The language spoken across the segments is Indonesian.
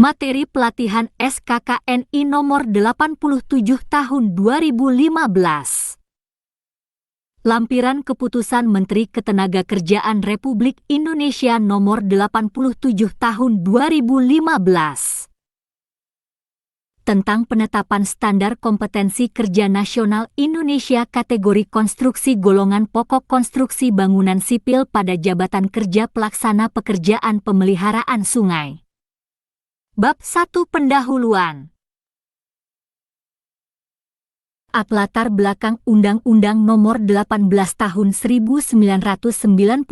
Materi pelatihan SKKNI nomor 87 tahun 2015. Lampiran Keputusan Menteri Ketenagakerjaan Republik Indonesia nomor 87 tahun 2015. Tentang penetapan standar kompetensi kerja nasional Indonesia kategori konstruksi golongan pokok konstruksi bangunan sipil pada jabatan kerja pelaksana pekerjaan pemeliharaan sungai. Bab 1 Pendahuluan. Latar belakang Undang-Undang Nomor 18 Tahun 1999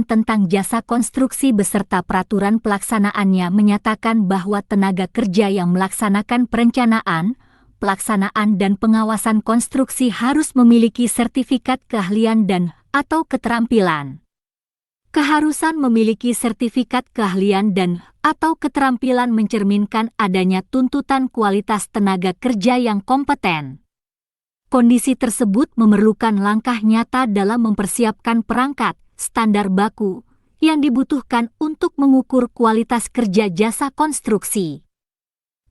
tentang Jasa Konstruksi beserta peraturan pelaksanaannya menyatakan bahwa tenaga kerja yang melaksanakan perencanaan, pelaksanaan dan pengawasan konstruksi harus memiliki sertifikat keahlian dan/atau keterampilan. Keharusan memiliki sertifikat keahlian dan/atau keterampilan mencerminkan adanya tuntutan kualitas tenaga kerja yang kompeten. Kondisi tersebut memerlukan langkah nyata dalam mempersiapkan perangkat, standar baku, yang dibutuhkan untuk mengukur kualitas kerja jasa konstruksi.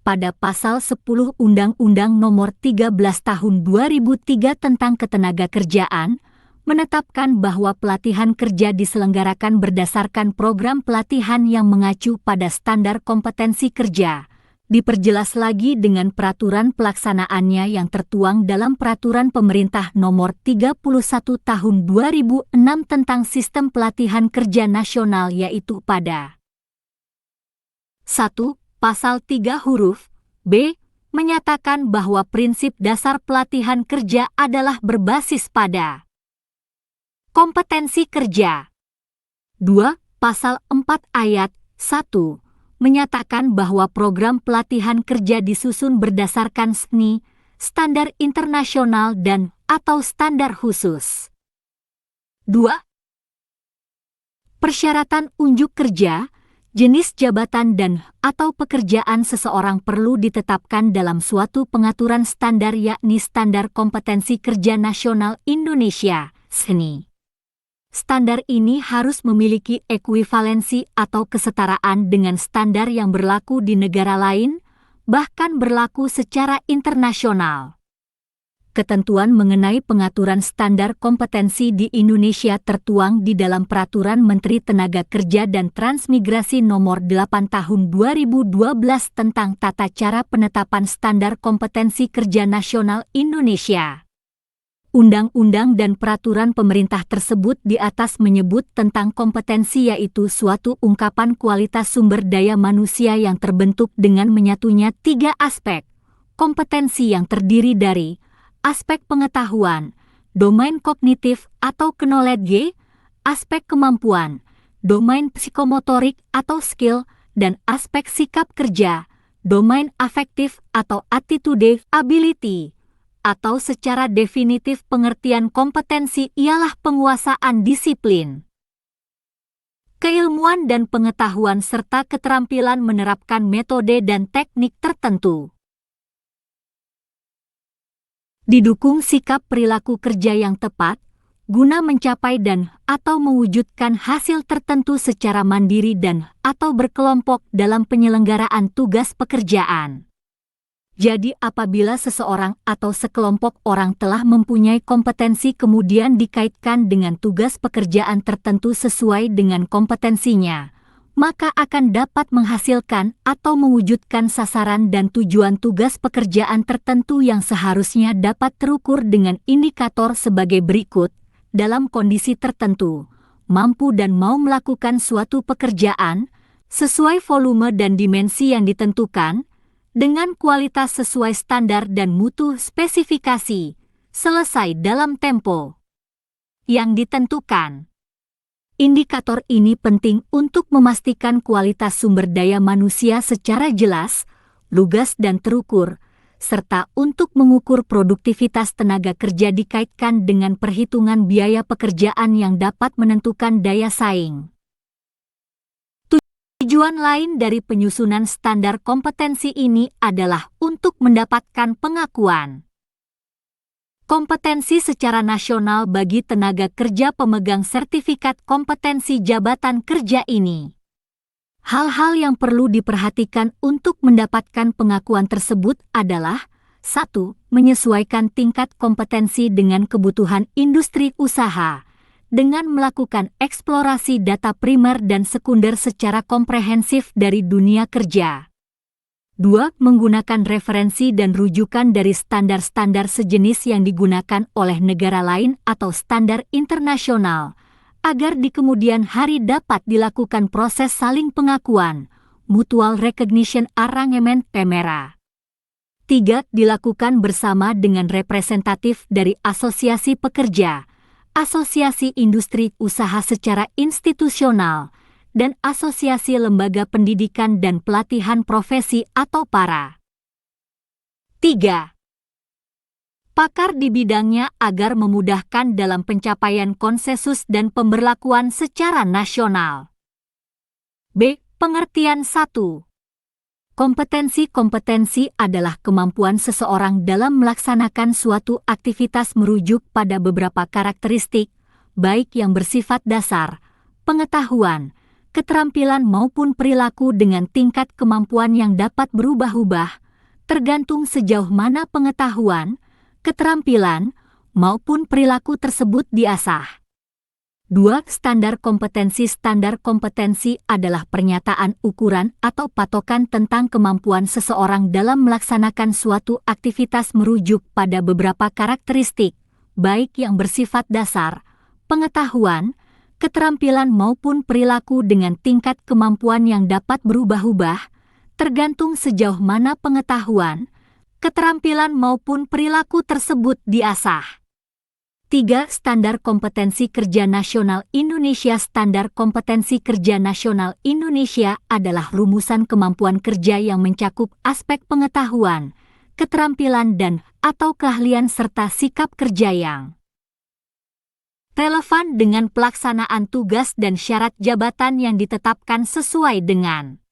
Pada Pasal 10 Undang-Undang Nomor 13 Tahun 2003 tentang Ketenagakerjaan, menetapkan bahwa pelatihan kerja diselenggarakan berdasarkan program pelatihan yang mengacu pada standar kompetensi kerja. Diperjelas lagi dengan peraturan pelaksanaannya yang tertuang dalam Peraturan Pemerintah Nomor 31 Tahun 2006 tentang Sistem Pelatihan Kerja Nasional, yaitu pada 1. Pasal 3 huruf B menyatakan bahwa prinsip dasar pelatihan kerja adalah berbasis pada kompetensi kerja. 2. Pasal 4 ayat 1 menyatakan bahwa program pelatihan kerja disusun berdasarkan SNI, standar internasional dan/atau standar khusus. 2. Persyaratan unjuk kerja, jenis jabatan dan/atau pekerjaan seseorang perlu ditetapkan dalam suatu pengaturan standar yakni Standar Kompetensi Kerja Nasional Indonesia, SNI. Standar ini harus memiliki ekuivalensi atau kesetaraan dengan standar yang berlaku di negara lain, bahkan berlaku secara internasional. Ketentuan mengenai pengaturan standar kompetensi di Indonesia tertuang di dalam Peraturan Menteri Tenaga Kerja dan Transmigrasi Nomor 8 Tahun 2012 tentang Tata Cara Penetapan Standar Kompetensi Kerja Nasional Indonesia. Undang-undang dan peraturan pemerintah tersebut di atas menyebut tentang kompetensi yaitu suatu ungkapan kualitas sumber daya manusia yang terbentuk dengan menyatunya 3 aspek. Kompetensi yang terdiri dari aspek pengetahuan, domain kognitif atau knowledge, aspek kemampuan, domain psikomotorik atau skill, dan aspek sikap kerja, domain afektif atau attitude ability. Atau secara definitif pengertian kompetensi ialah penguasaan disiplin, keilmuan dan pengetahuan serta keterampilan menerapkan metode dan teknik tertentu. Didukung sikap perilaku kerja yang tepat, guna mencapai dan/atau mewujudkan hasil tertentu secara mandiri dan/atau berkelompok dalam penyelenggaraan tugas pekerjaan. Jadi apabila seseorang atau sekelompok orang telah mempunyai kompetensi kemudian dikaitkan dengan tugas pekerjaan tertentu sesuai dengan kompetensinya, maka akan dapat menghasilkan atau mewujudkan sasaran dan tujuan tugas pekerjaan tertentu yang seharusnya dapat terukur dengan indikator sebagai berikut. Dalam kondisi tertentu, mampu dan mau melakukan suatu pekerjaan sesuai volume dan dimensi yang ditentukan, dengan kualitas sesuai standar dan mutu spesifikasi, selesai dalam tempo yang ditentukan. Indikator ini penting untuk memastikan kualitas sumber daya manusia secara jelas, lugas dan terukur, serta untuk mengukur produktivitas tenaga kerja dikaitkan dengan perhitungan biaya pekerjaan yang dapat menentukan daya saing. Tujuan lain dari penyusunan standar kompetensi ini adalah untuk mendapatkan pengakuan kompetensi secara nasional bagi tenaga kerja pemegang sertifikat kompetensi jabatan kerja ini. Hal-hal yang perlu diperhatikan untuk mendapatkan pengakuan tersebut adalah 1. Menyesuaikan tingkat kompetensi dengan kebutuhan industri usaha dengan melakukan eksplorasi data primer dan sekunder secara komprehensif dari dunia kerja. 2. Menggunakan referensi dan rujukan dari standar-standar sejenis yang digunakan oleh negara lain atau standar internasional, agar di kemudian hari dapat dilakukan proses saling pengakuan, mutual recognition arrangement PEMERA. 3. Dilakukan bersama dengan representatif dari asosiasi pekerja, asosiasi industri usaha secara institusional, dan asosiasi lembaga pendidikan dan pelatihan profesi atau PARA. 3. Pakar di bidangnya agar memudahkan dalam pencapaian konsensus dan pemberlakuan secara nasional. B. Pengertian 1. Kompetensi adalah kemampuan seseorang dalam melaksanakan suatu aktivitas merujuk pada beberapa karakteristik, baik yang bersifat dasar, pengetahuan, keterampilan maupun perilaku dengan tingkat kemampuan yang dapat berubah-ubah, tergantung sejauh mana pengetahuan, keterampilan, maupun perilaku tersebut diasah. 2. Standar kompetensi adalah pernyataan ukuran atau patokan tentang kemampuan seseorang dalam melaksanakan suatu aktivitas merujuk pada beberapa karakteristik, baik yang bersifat dasar, pengetahuan, keterampilan maupun perilaku dengan tingkat kemampuan yang dapat berubah-ubah, tergantung sejauh mana pengetahuan, keterampilan maupun perilaku tersebut diasah. 3. Standar Kompetensi Kerja Nasional Indonesia. Standar Kompetensi Kerja Nasional Indonesia adalah rumusan kemampuan kerja yang mencakup aspek pengetahuan, keterampilan dan/atau keahlian serta sikap kerja yang relevan dengan pelaksanaan tugas dan syarat jabatan yang ditetapkan sesuai dengan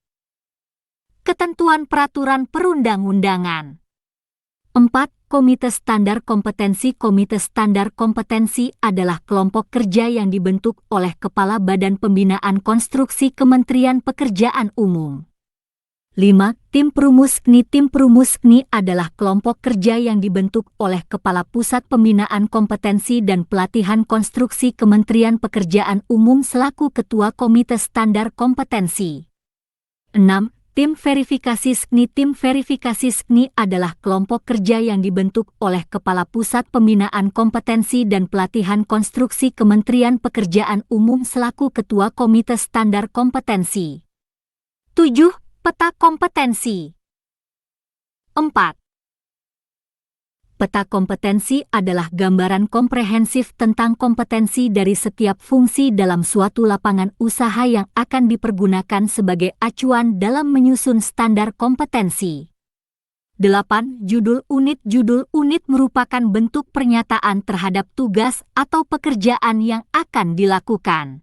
ketentuan peraturan perundang-undangan. 4. Komite Standar Kompetensi. Komite Standar Kompetensi adalah kelompok kerja yang dibentuk oleh Kepala Badan Pembinaan Konstruksi Kementerian Pekerjaan Umum. 5. Tim Perumus KNI. Tim Perumus KNI adalah kelompok kerja yang dibentuk oleh Kepala Pusat Pembinaan Kompetensi dan Pelatihan Konstruksi Kementerian Pekerjaan Umum selaku Ketua Komite Standar Kompetensi. 6. Tim Verifikasi SKNI. Tim Verifikasi SKNI adalah kelompok kerja yang dibentuk oleh Kepala Pusat Pembinaan Kompetensi dan Pelatihan Konstruksi Kementerian Pekerjaan Umum selaku Ketua Komite Standar Kompetensi. 7. Peta kompetensi. 4. Peta kompetensi adalah gambaran komprehensif tentang kompetensi dari setiap fungsi dalam suatu lapangan usaha yang akan dipergunakan sebagai acuan dalam menyusun standar kompetensi. 8. Judul unit. Judul unit merupakan bentuk pernyataan terhadap tugas atau pekerjaan yang akan dilakukan.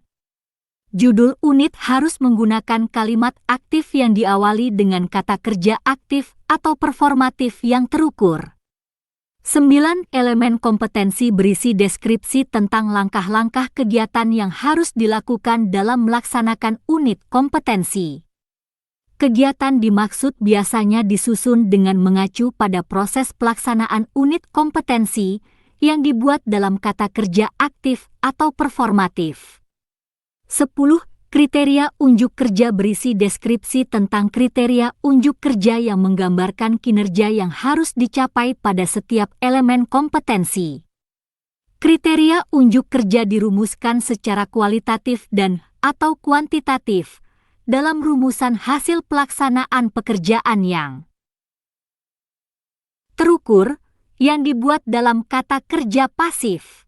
Judul unit harus menggunakan kalimat aktif yang diawali dengan kata kerja aktif atau performatif yang terukur. 9. Elemen kompetensi berisi deskripsi tentang langkah-langkah kegiatan yang harus dilakukan dalam melaksanakan unit kompetensi. Kegiatan dimaksud biasanya disusun dengan mengacu pada proses pelaksanaan unit kompetensi yang dibuat dalam kata kerja aktif atau performatif. 10. Kriteria unjuk kerja berisi deskripsi tentang kriteria unjuk kerja yang menggambarkan kinerja yang harus dicapai pada setiap elemen kompetensi. Kriteria unjuk kerja dirumuskan secara kualitatif dan/atau kuantitatif dalam rumusan hasil pelaksanaan pekerjaan yang terukur yang dibuat dalam kata kerja pasif.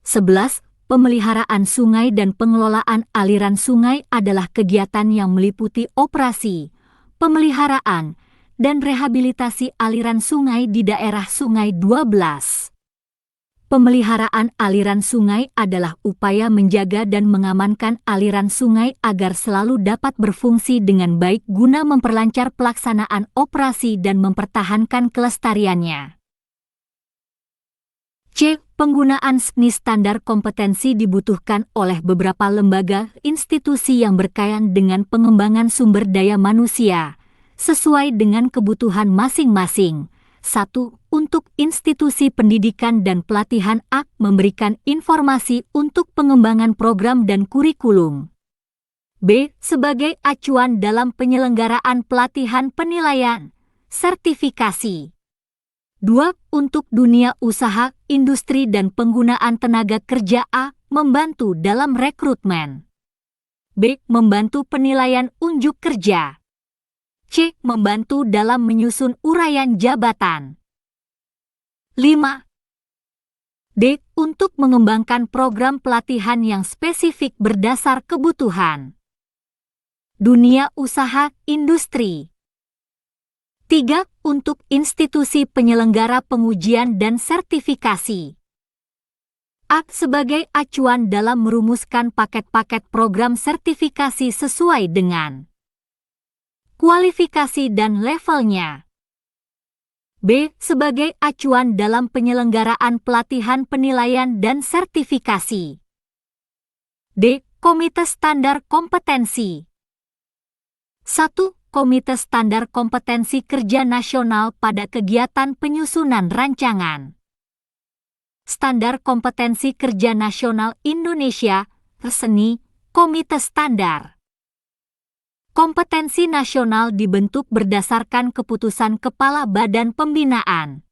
11. Pemeliharaan sungai dan pengelolaan aliran sungai adalah kegiatan yang meliputi operasi, pemeliharaan, dan rehabilitasi aliran sungai di daerah sungai. 12. Pemeliharaan aliran sungai adalah upaya menjaga dan mengamankan aliran sungai agar selalu dapat berfungsi dengan baik guna memperlancar pelaksanaan operasi dan mempertahankan kelestariannya. C. Penggunaan SNI standar kompetensi dibutuhkan oleh beberapa lembaga institusi yang berkaitan dengan pengembangan sumber daya manusia, sesuai dengan kebutuhan masing-masing. 1. Untuk institusi pendidikan dan pelatihan A. Memberikan informasi untuk pengembangan program dan kurikulum. B. Sebagai acuan dalam penyelenggaraan pelatihan penilaian, sertifikasi. 2. Untuk dunia usaha, industri dan penggunaan tenaga kerja A. Membantu dalam rekrutmen. B. Membantu penilaian unjuk kerja. C. Membantu dalam menyusun uraian jabatan. 5. D. Untuk mengembangkan program pelatihan yang spesifik berdasar kebutuhan dunia usaha, industri. 3. Untuk institusi penyelenggara pengujian dan sertifikasi. A. Sebagai acuan dalam merumuskan paket-paket program sertifikasi sesuai dengan kualifikasi dan levelnya. B. Sebagai acuan dalam penyelenggaraan pelatihan penilaian dan sertifikasi. D. Komite Standar Kompetensi. 1. Komite Standar Kompetensi Kerja Nasional pada kegiatan penyusunan rancangan Standar Kompetensi Kerja Nasional Indonesia, SNI, Komite Standar Kompetensi Nasional dibentuk berdasarkan keputusan Kepala Badan Pembinaan.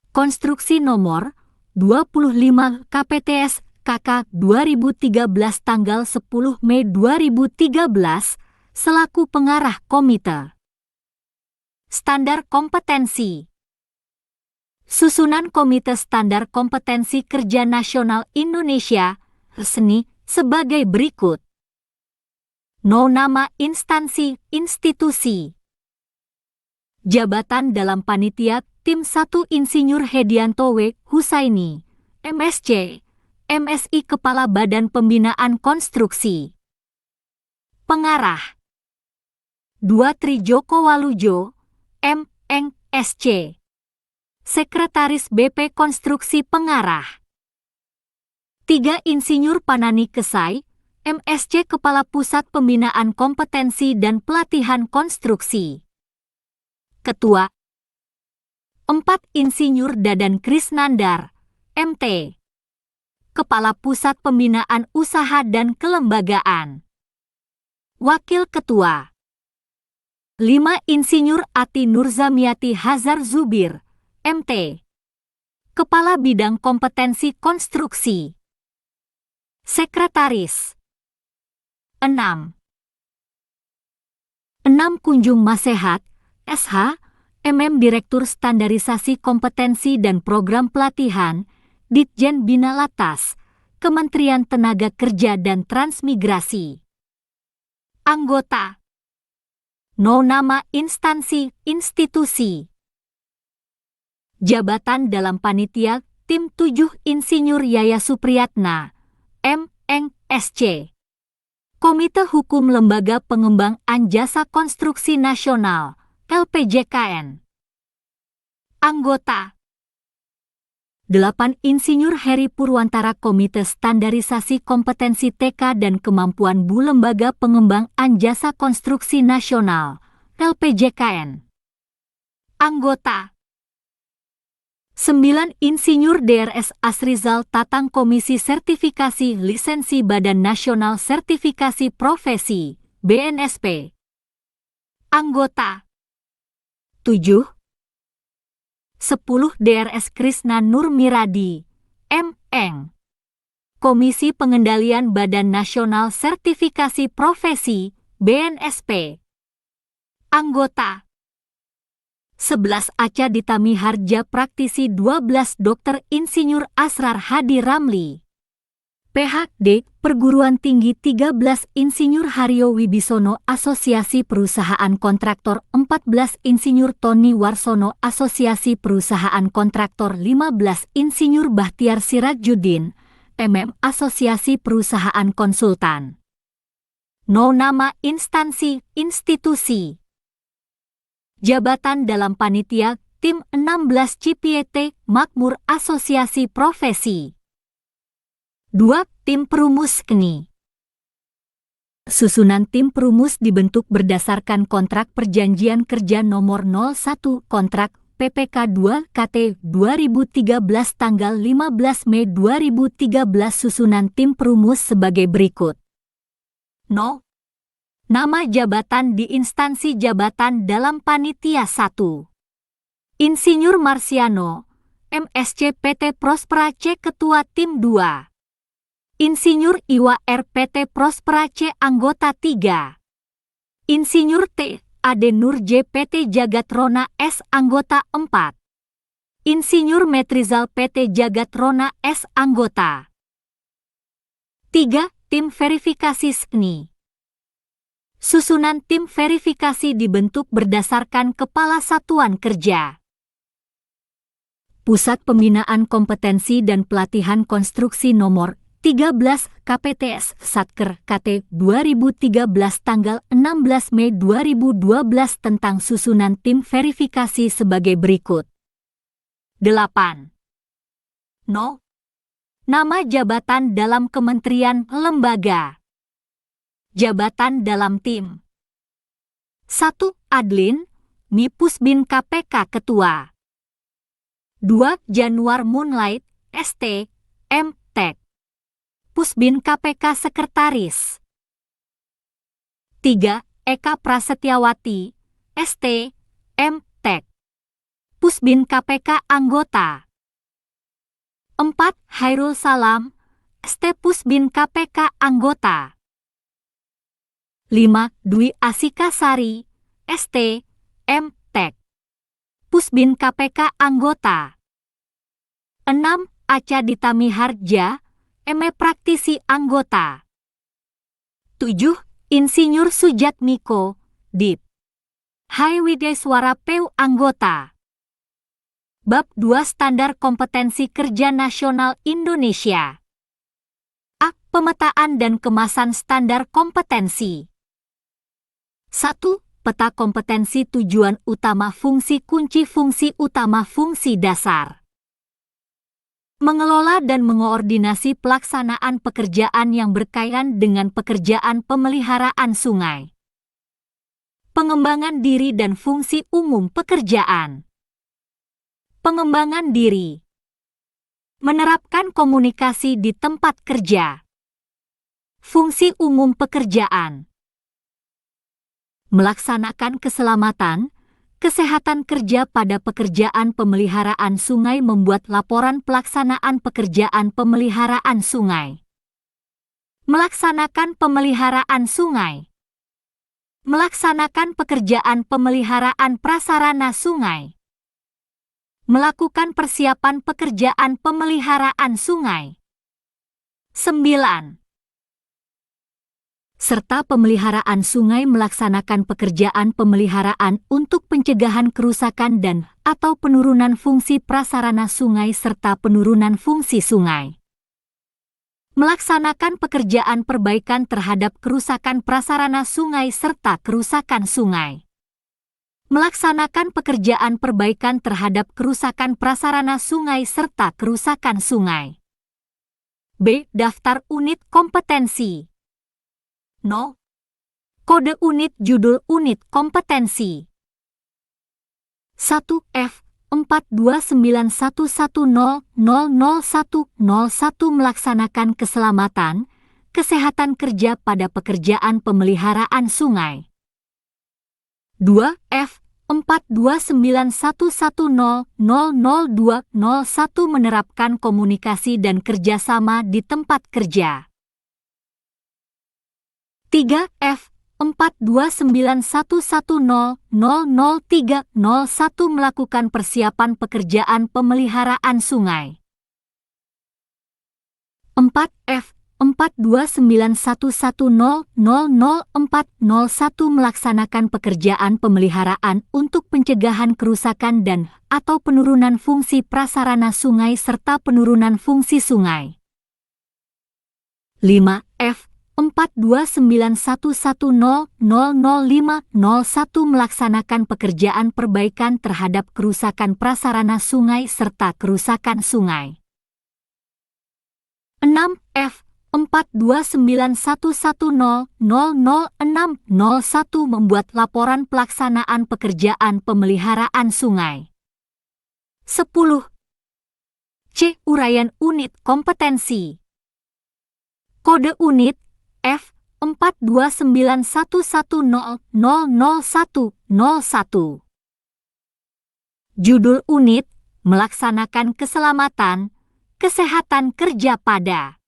Konstruksi nomor 25 KPTS KK 2013 tanggal 10 Mei 2013 selaku pengarah komite. Standar kompetensi. Susunan Komite Standar Kompetensi Kerja Nasional Indonesia, SNI, sebagai berikut. Nama instansi, institusi. Jabatan dalam panitia, Tim 1 Insinyur Hedianto W. Husaini, MSc, MSI Kepala Badan Pembinaan Konstruksi. Pengarah 2 Tri Joko Walujo, M.Eng, SC. Sekretaris BP Konstruksi Pengarah 3 Insinyur Panani Kesai, MSc Kepala Pusat Pembinaan Kompetensi dan Pelatihan Konstruksi. Ketua 4 Insinyur Dadan Krisnandar, MT. Kepala Pusat Pembinaan Usaha dan Kelembagaan. Wakil Ketua 5 Insinyur Ati Nurzamiati Hazar Zubir, MT. Kepala Bidang Kompetensi Konstruksi. Sekretaris 6 Kunjung Masehat, SH, Direktur Standarisasi Kompetensi dan Program Pelatihan, Ditjen Bina Latas, Kementerian Tenaga Kerja dan Transmigrasi. Anggota. Nama instansi, institusi. Jabatan dalam panitia, Tim 7 Insinyur Yaya Supriyatna, M.Eng, SC. Komite Hukum Lembaga Pengembangan Jasa Konstruksi Nasional, LPJKN. Anggota 8 Insinyur Heri Purwantara Komite Standarisasi Kompetensi TK dan Kemampuan Bu Lembaga Pengembangan Jasa Konstruksi Nasional, LPJKN. Anggota 9 Insinyur DRS Asrizal Tatang Komisi Sertifikasi Lisensi Badan Nasional Sertifikasi Profesi, BNSP. Anggota 7 10 DRS Krisna Nurmiradi, M.Eng. Komisi Pengendalian Badan Nasional Sertifikasi Profesi, BNSP. Anggota 11 Aca Ditami Harja Praktisi 12 Dr. Insinyur Asrar Hadi Ramli, PhD, Perguruan Tinggi 13 Insinyur Haryo Wibisono Asosiasi Perusahaan Kontraktor 14 Insinyur Tony Warsono Asosiasi Perusahaan Kontraktor 15 Insinyur Bahtiar Sirajuddin, Asosiasi Perusahaan Konsultan. Nama instansi, institusi. Jabatan dalam panitia, Tim 16 Cipiete Makmur Asosiasi Profesi. 2. Tim Perumus KNI. Susunan tim perumus dibentuk berdasarkan kontrak perjanjian kerja nomor 01 kontrak PPK 2 KT 2013 tanggal 15 Mei 2013. Susunan tim perumus sebagai berikut. 0. Nama jabatan di instansi jabatan dalam panitia 1. Insinyur Marsiano, MSc PT Prospera C Ketua Tim 2. Insinyur Iwa RPT Prospera C Anggota 3. Insinyur T. Ade Nur JPT Jagatrona S Anggota 4. Insinyur Metrizal PT Jagatrona S Anggota 3. Tim Verifikasi SKNI. Susunan tim verifikasi dibentuk berdasarkan Kepala Satuan Kerja. Pusat Pembinaan Kompetensi dan Pelatihan Konstruksi nomor 13 KPTS Satker KT 2013 tanggal 16 Mei 2012 tentang susunan tim verifikasi sebagai berikut. 8. 0. Nama jabatan dalam kementerian lembaga. Jabatan dalam tim. 1. Adlin, Mipusbin KPK Ketua. 2. Januar Moonlight, ST, M. Tek. Pusbin KPK Sekretaris. 3. Eka Prasetyawati, ST, M. Tek. Pusbin KPK Anggota. 4. Hairul Salam, ST Pusbin KPK Anggota. 5. Dwi Asika Sari, ST, M. Tek. Pusbin KPK Anggota. 6. Aca Ditami Harja, ME Praktisi Anggota. 7. Insinyur Sujatmiko, Dip. Hai Widyaswara PU Anggota. Bab 2 Standar Kompetensi Kerja Nasional Indonesia. A. Pemetaan dan kemasan standar kompetensi. 1. Peta kompetensi tujuan utama fungsi kunci fungsi utama fungsi dasar. Mengelola dan mengoordinasi pelaksanaan pekerjaan yang berkaitan dengan pekerjaan pemeliharaan sungai. Pengembangan diri dan fungsi umum pekerjaan. Pengembangan diri. Menerapkan komunikasi di tempat kerja. Fungsi umum pekerjaan. Melaksanakan keselamatan, kesehatan kerja pada pekerjaan pemeliharaan sungai, membuat laporan pelaksanaan pekerjaan pemeliharaan sungai. Melaksanakan pemeliharaan sungai. Melaksanakan pekerjaan pemeliharaan prasarana sungai. Melakukan persiapan pekerjaan pemeliharaan sungai. 9. Serta pemeliharaan sungai melaksanakan pekerjaan pemeliharaan untuk pencegahan kerusakan dan atau penurunan fungsi prasarana sungai serta penurunan fungsi sungai. Melaksanakan pekerjaan perbaikan terhadap kerusakan prasarana sungai serta kerusakan sungai. Melaksanakan pekerjaan perbaikan terhadap kerusakan prasarana sungai serta kerusakan sungai. B. Daftar unit kompetensi. 0. Kode unit judul unit kompetensi. 1. F. 42911000101 melaksanakan keselamatan, kesehatan kerja pada pekerjaan pemeliharaan sungai. 2. F. 42911000201 menerapkan komunikasi dan kerjasama di tempat kerja. 3. F. 42911000301 melakukan persiapan pekerjaan pemeliharaan sungai. 4. F. 42911000401 melaksanakan pekerjaan pemeliharaan untuk pencegahan kerusakan dan atau penurunan fungsi prasarana sungai serta penurunan fungsi sungai. 5. F. 429110000501 melaksanakan pekerjaan perbaikan terhadap kerusakan prasarana sungai serta kerusakan sungai. 6F 429110000601 membuat laporan pelaksanaan pekerjaan pemeliharaan sungai. 10. C. Uraian unit kompetensi. Kode unit F 429110000101. Judul unit melaksanakan keselamatan, kesehatan kerja pada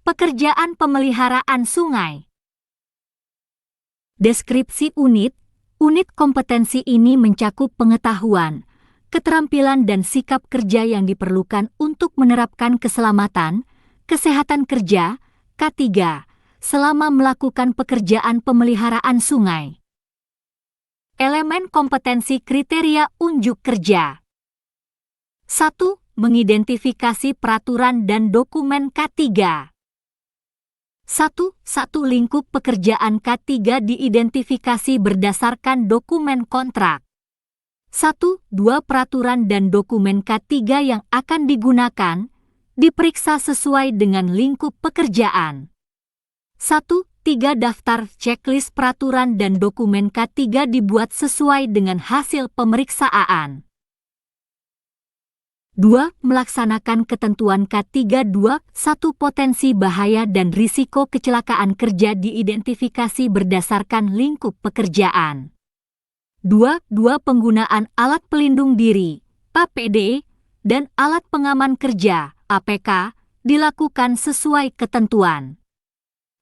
pekerjaan pemeliharaan sungai. Deskripsi unit kompetensi ini mencakup pengetahuan, keterampilan dan sikap kerja yang diperlukan untuk menerapkan keselamatan, kesehatan kerja, K3, selama melakukan pekerjaan pemeliharaan sungai. Elemen kompetensi kriteria unjuk kerja. 1. Mengidentifikasi peraturan dan dokumen K3. 1. Lingkup pekerjaan K3 diidentifikasi berdasarkan dokumen kontrak. 1. 2. Peraturan dan dokumen K3 yang akan digunakan diperiksa sesuai dengan lingkup pekerjaan. 1. 3. Daftar checklist peraturan dan dokumen K3 dibuat sesuai dengan hasil pemeriksaan. 2. Melaksanakan ketentuan K3. 2. 1. Potensi bahaya dan risiko kecelakaan kerja diidentifikasi berdasarkan lingkup pekerjaan. 2. Penggunaan alat pelindung diri, APD, dan alat pengaman kerja, APK, dilakukan sesuai ketentuan.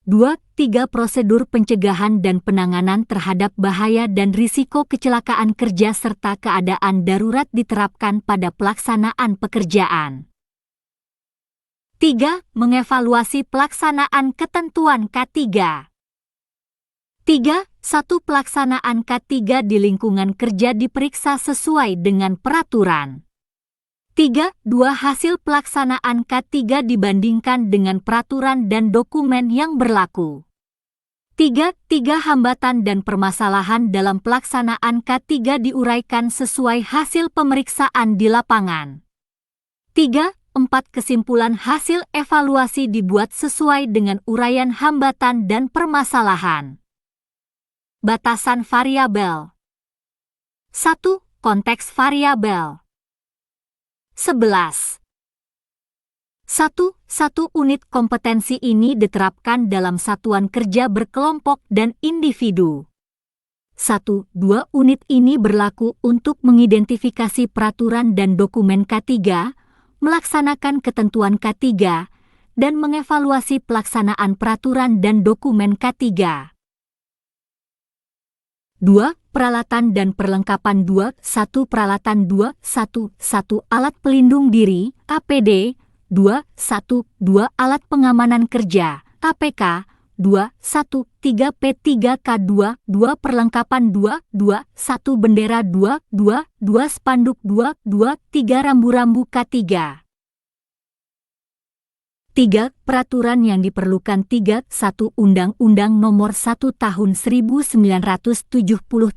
2. 3. Prosedur pencegahan dan penanganan terhadap bahaya dan risiko kecelakaan kerja serta keadaan darurat diterapkan pada pelaksanaan pekerjaan. 3. Mengevaluasi pelaksanaan ketentuan K3. 3. 1. Pelaksanaan K3 di lingkungan kerja diperiksa sesuai dengan peraturan. 3. 2. Hasil pelaksanaan K3 dibandingkan dengan peraturan dan dokumen yang berlaku. 3. Hambatan dan permasalahan dalam pelaksanaan K3 diuraikan sesuai hasil pemeriksaan di lapangan. 3. 4. Kesimpulan hasil evaluasi dibuat sesuai dengan uraian hambatan dan permasalahan. Batasan variabel. 1. Konteks variabel. 11. 1. Unit kompetensi ini diterapkan dalam satuan kerja berkelompok dan individu. 1. 2. Unit ini berlaku untuk mengidentifikasi peraturan dan dokumen K3, melaksanakan ketentuan K3, dan mengevaluasi pelaksanaan peraturan dan dokumen K3. 2. Peralatan dan perlengkapan 2. 1. Peralatan 2. 1. Alat pelindung diri, APD. 2. 2. Alat pengamanan kerja, APK. 2. 3 P3K2. 2. Perlengkapan 2. 1. Bendera 2. Spanduk 2. 3. Rambu-rambu K3. 3. Peraturan yang diperlukan 3. 1. Undang-Undang Nomor 1 Tahun 1970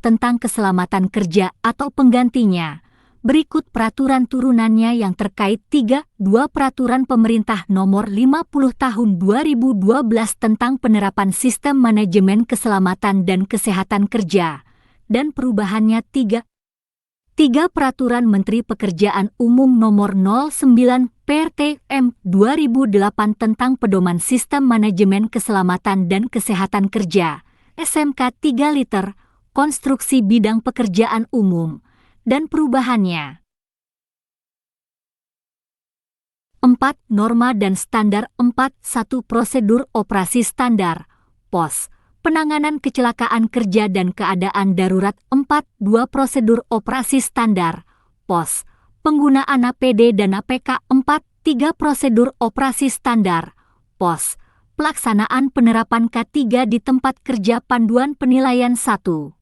tentang Keselamatan Kerja atau penggantinya. Berikut peraturan turunannya yang terkait. 3. 2. Peraturan Pemerintah Nomor 50 Tahun 2012 tentang penerapan sistem manajemen keselamatan dan kesehatan kerja, dan perubahannya. 3. Peraturan Menteri Pekerjaan Umum Nomor 09 PRTM 2008 tentang pedoman sistem manajemen keselamatan dan kesehatan kerja, SMK 3 liter, konstruksi bidang pekerjaan umum, dan perubahannya. 4. Norma dan standar. 4. 1. Prosedur operasi standar, POS, penanganan kecelakaan kerja dan keadaan darurat. 4. 2. Prosedur operasi standar, POS, penggunaan APD dan APK. 4. 3. Prosedur operasi standar, POS, pelaksanaan penerapan K3 di tempat kerja. Panduan penilaian 1.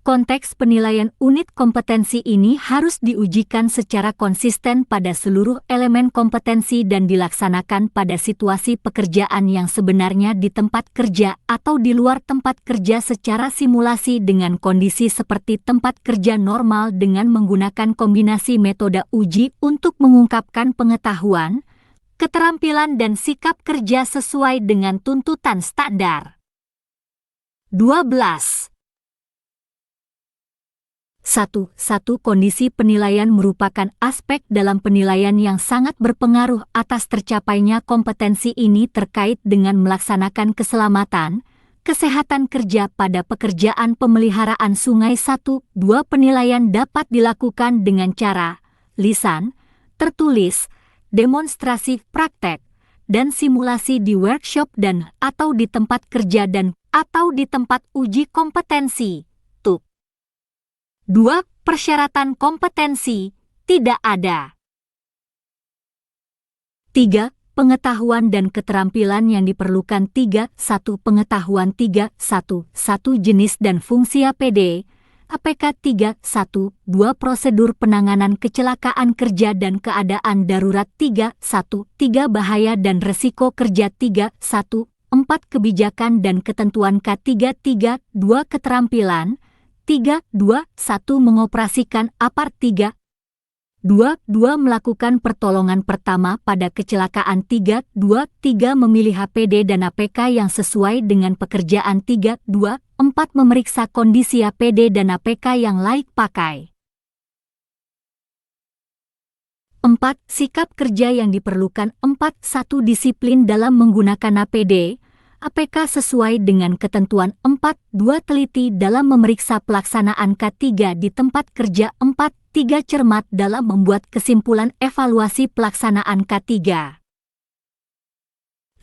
Konteks penilaian unit kompetensi ini harus diujikan secara konsisten pada seluruh elemen kompetensi dan dilaksanakan pada situasi pekerjaan yang sebenarnya di tempat kerja atau di luar tempat kerja secara simulasi dengan kondisi seperti tempat kerja normal dengan menggunakan kombinasi metode uji untuk mengungkapkan pengetahuan, keterampilan dan sikap kerja sesuai dengan tuntutan standar. 12. 1. Kondisi penilaian merupakan aspek dalam penilaian yang sangat berpengaruh atas tercapainya kompetensi ini terkait dengan melaksanakan keselamatan, kesehatan kerja pada pekerjaan pemeliharaan sungai. 1. 2. Penilaian dapat dilakukan dengan cara lisan, tertulis, demonstrasi praktek, dan simulasi di workshop dan atau di tempat kerja dan atau di tempat uji kompetensi. 2. Persyaratan kompetensi tidak ada. 3. Pengetahuan dan keterampilan yang diperlukan. 3. 1. Pengetahuan. 3. 1. Jenis dan fungsi APD, APK. 3. 1. 2. Prosedur penanganan kecelakaan kerja dan keadaan darurat. 3. 1. 3. Bahaya dan resiko kerja. 3. 1. 4. Kebijakan dan ketentuan K3. 3. 2. Keterampilan. 3. 2. 1. Mengoperasikan apart. 3. 2. Melakukan pertolongan pertama pada kecelakaan. 3. 2. Memilih APD dan APK yang sesuai dengan pekerjaan. 3. 2. 4. Memeriksa kondisi APD dan APK yang layak pakai. 4. Sikap kerja yang diperlukan. 4. 1. Disiplin dalam menggunakan APD, APK sesuai dengan ketentuan. 4. 2. Teliti dalam memeriksa pelaksanaan K3 di tempat kerja. 4. 3. Cermat dalam membuat kesimpulan evaluasi pelaksanaan K3.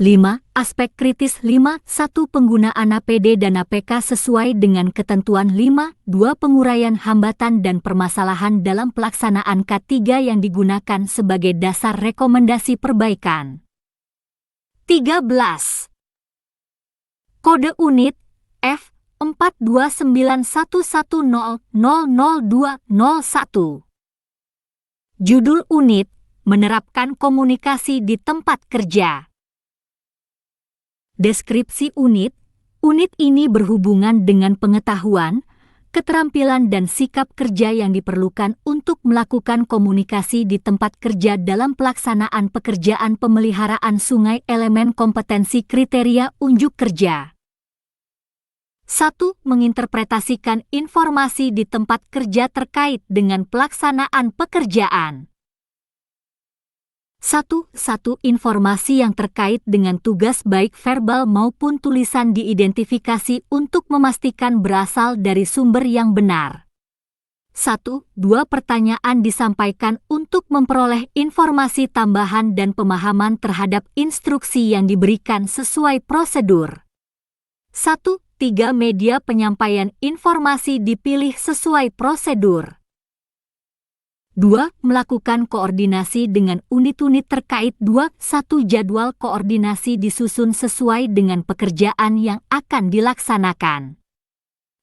5. Aspek kritis. 5. 1. Penggunaan APD dan APK sesuai dengan ketentuan. 5. 2. Penguraian hambatan dan permasalahan dalam pelaksanaan K3 yang digunakan sebagai dasar rekomendasi perbaikan. 13. Kode unit F42911000201. Judul unit, menerapkan komunikasi di tempat kerja. Deskripsi unit, unit ini berhubungan dengan pengetahuan, keterampilan dan sikap kerja yang diperlukan untuk melakukan komunikasi di tempat kerja dalam pelaksanaan pekerjaan pemeliharaan sungai. Elemen kompetensi kriteria unjuk kerja. 1. Menginterpretasikan informasi di tempat kerja terkait dengan pelaksanaan pekerjaan. 1. Informasi yang terkait dengan tugas baik verbal maupun tulisan diidentifikasi untuk memastikan berasal dari sumber yang benar. 1. 2. Pertanyaan disampaikan untuk memperoleh informasi tambahan dan pemahaman terhadap instruksi yang diberikan sesuai prosedur. 1. 3. Media penyampaian informasi dipilih sesuai prosedur. 2. Melakukan koordinasi dengan unit-unit terkait. 2. 1. Jadwal koordinasi disusun sesuai dengan pekerjaan yang akan dilaksanakan.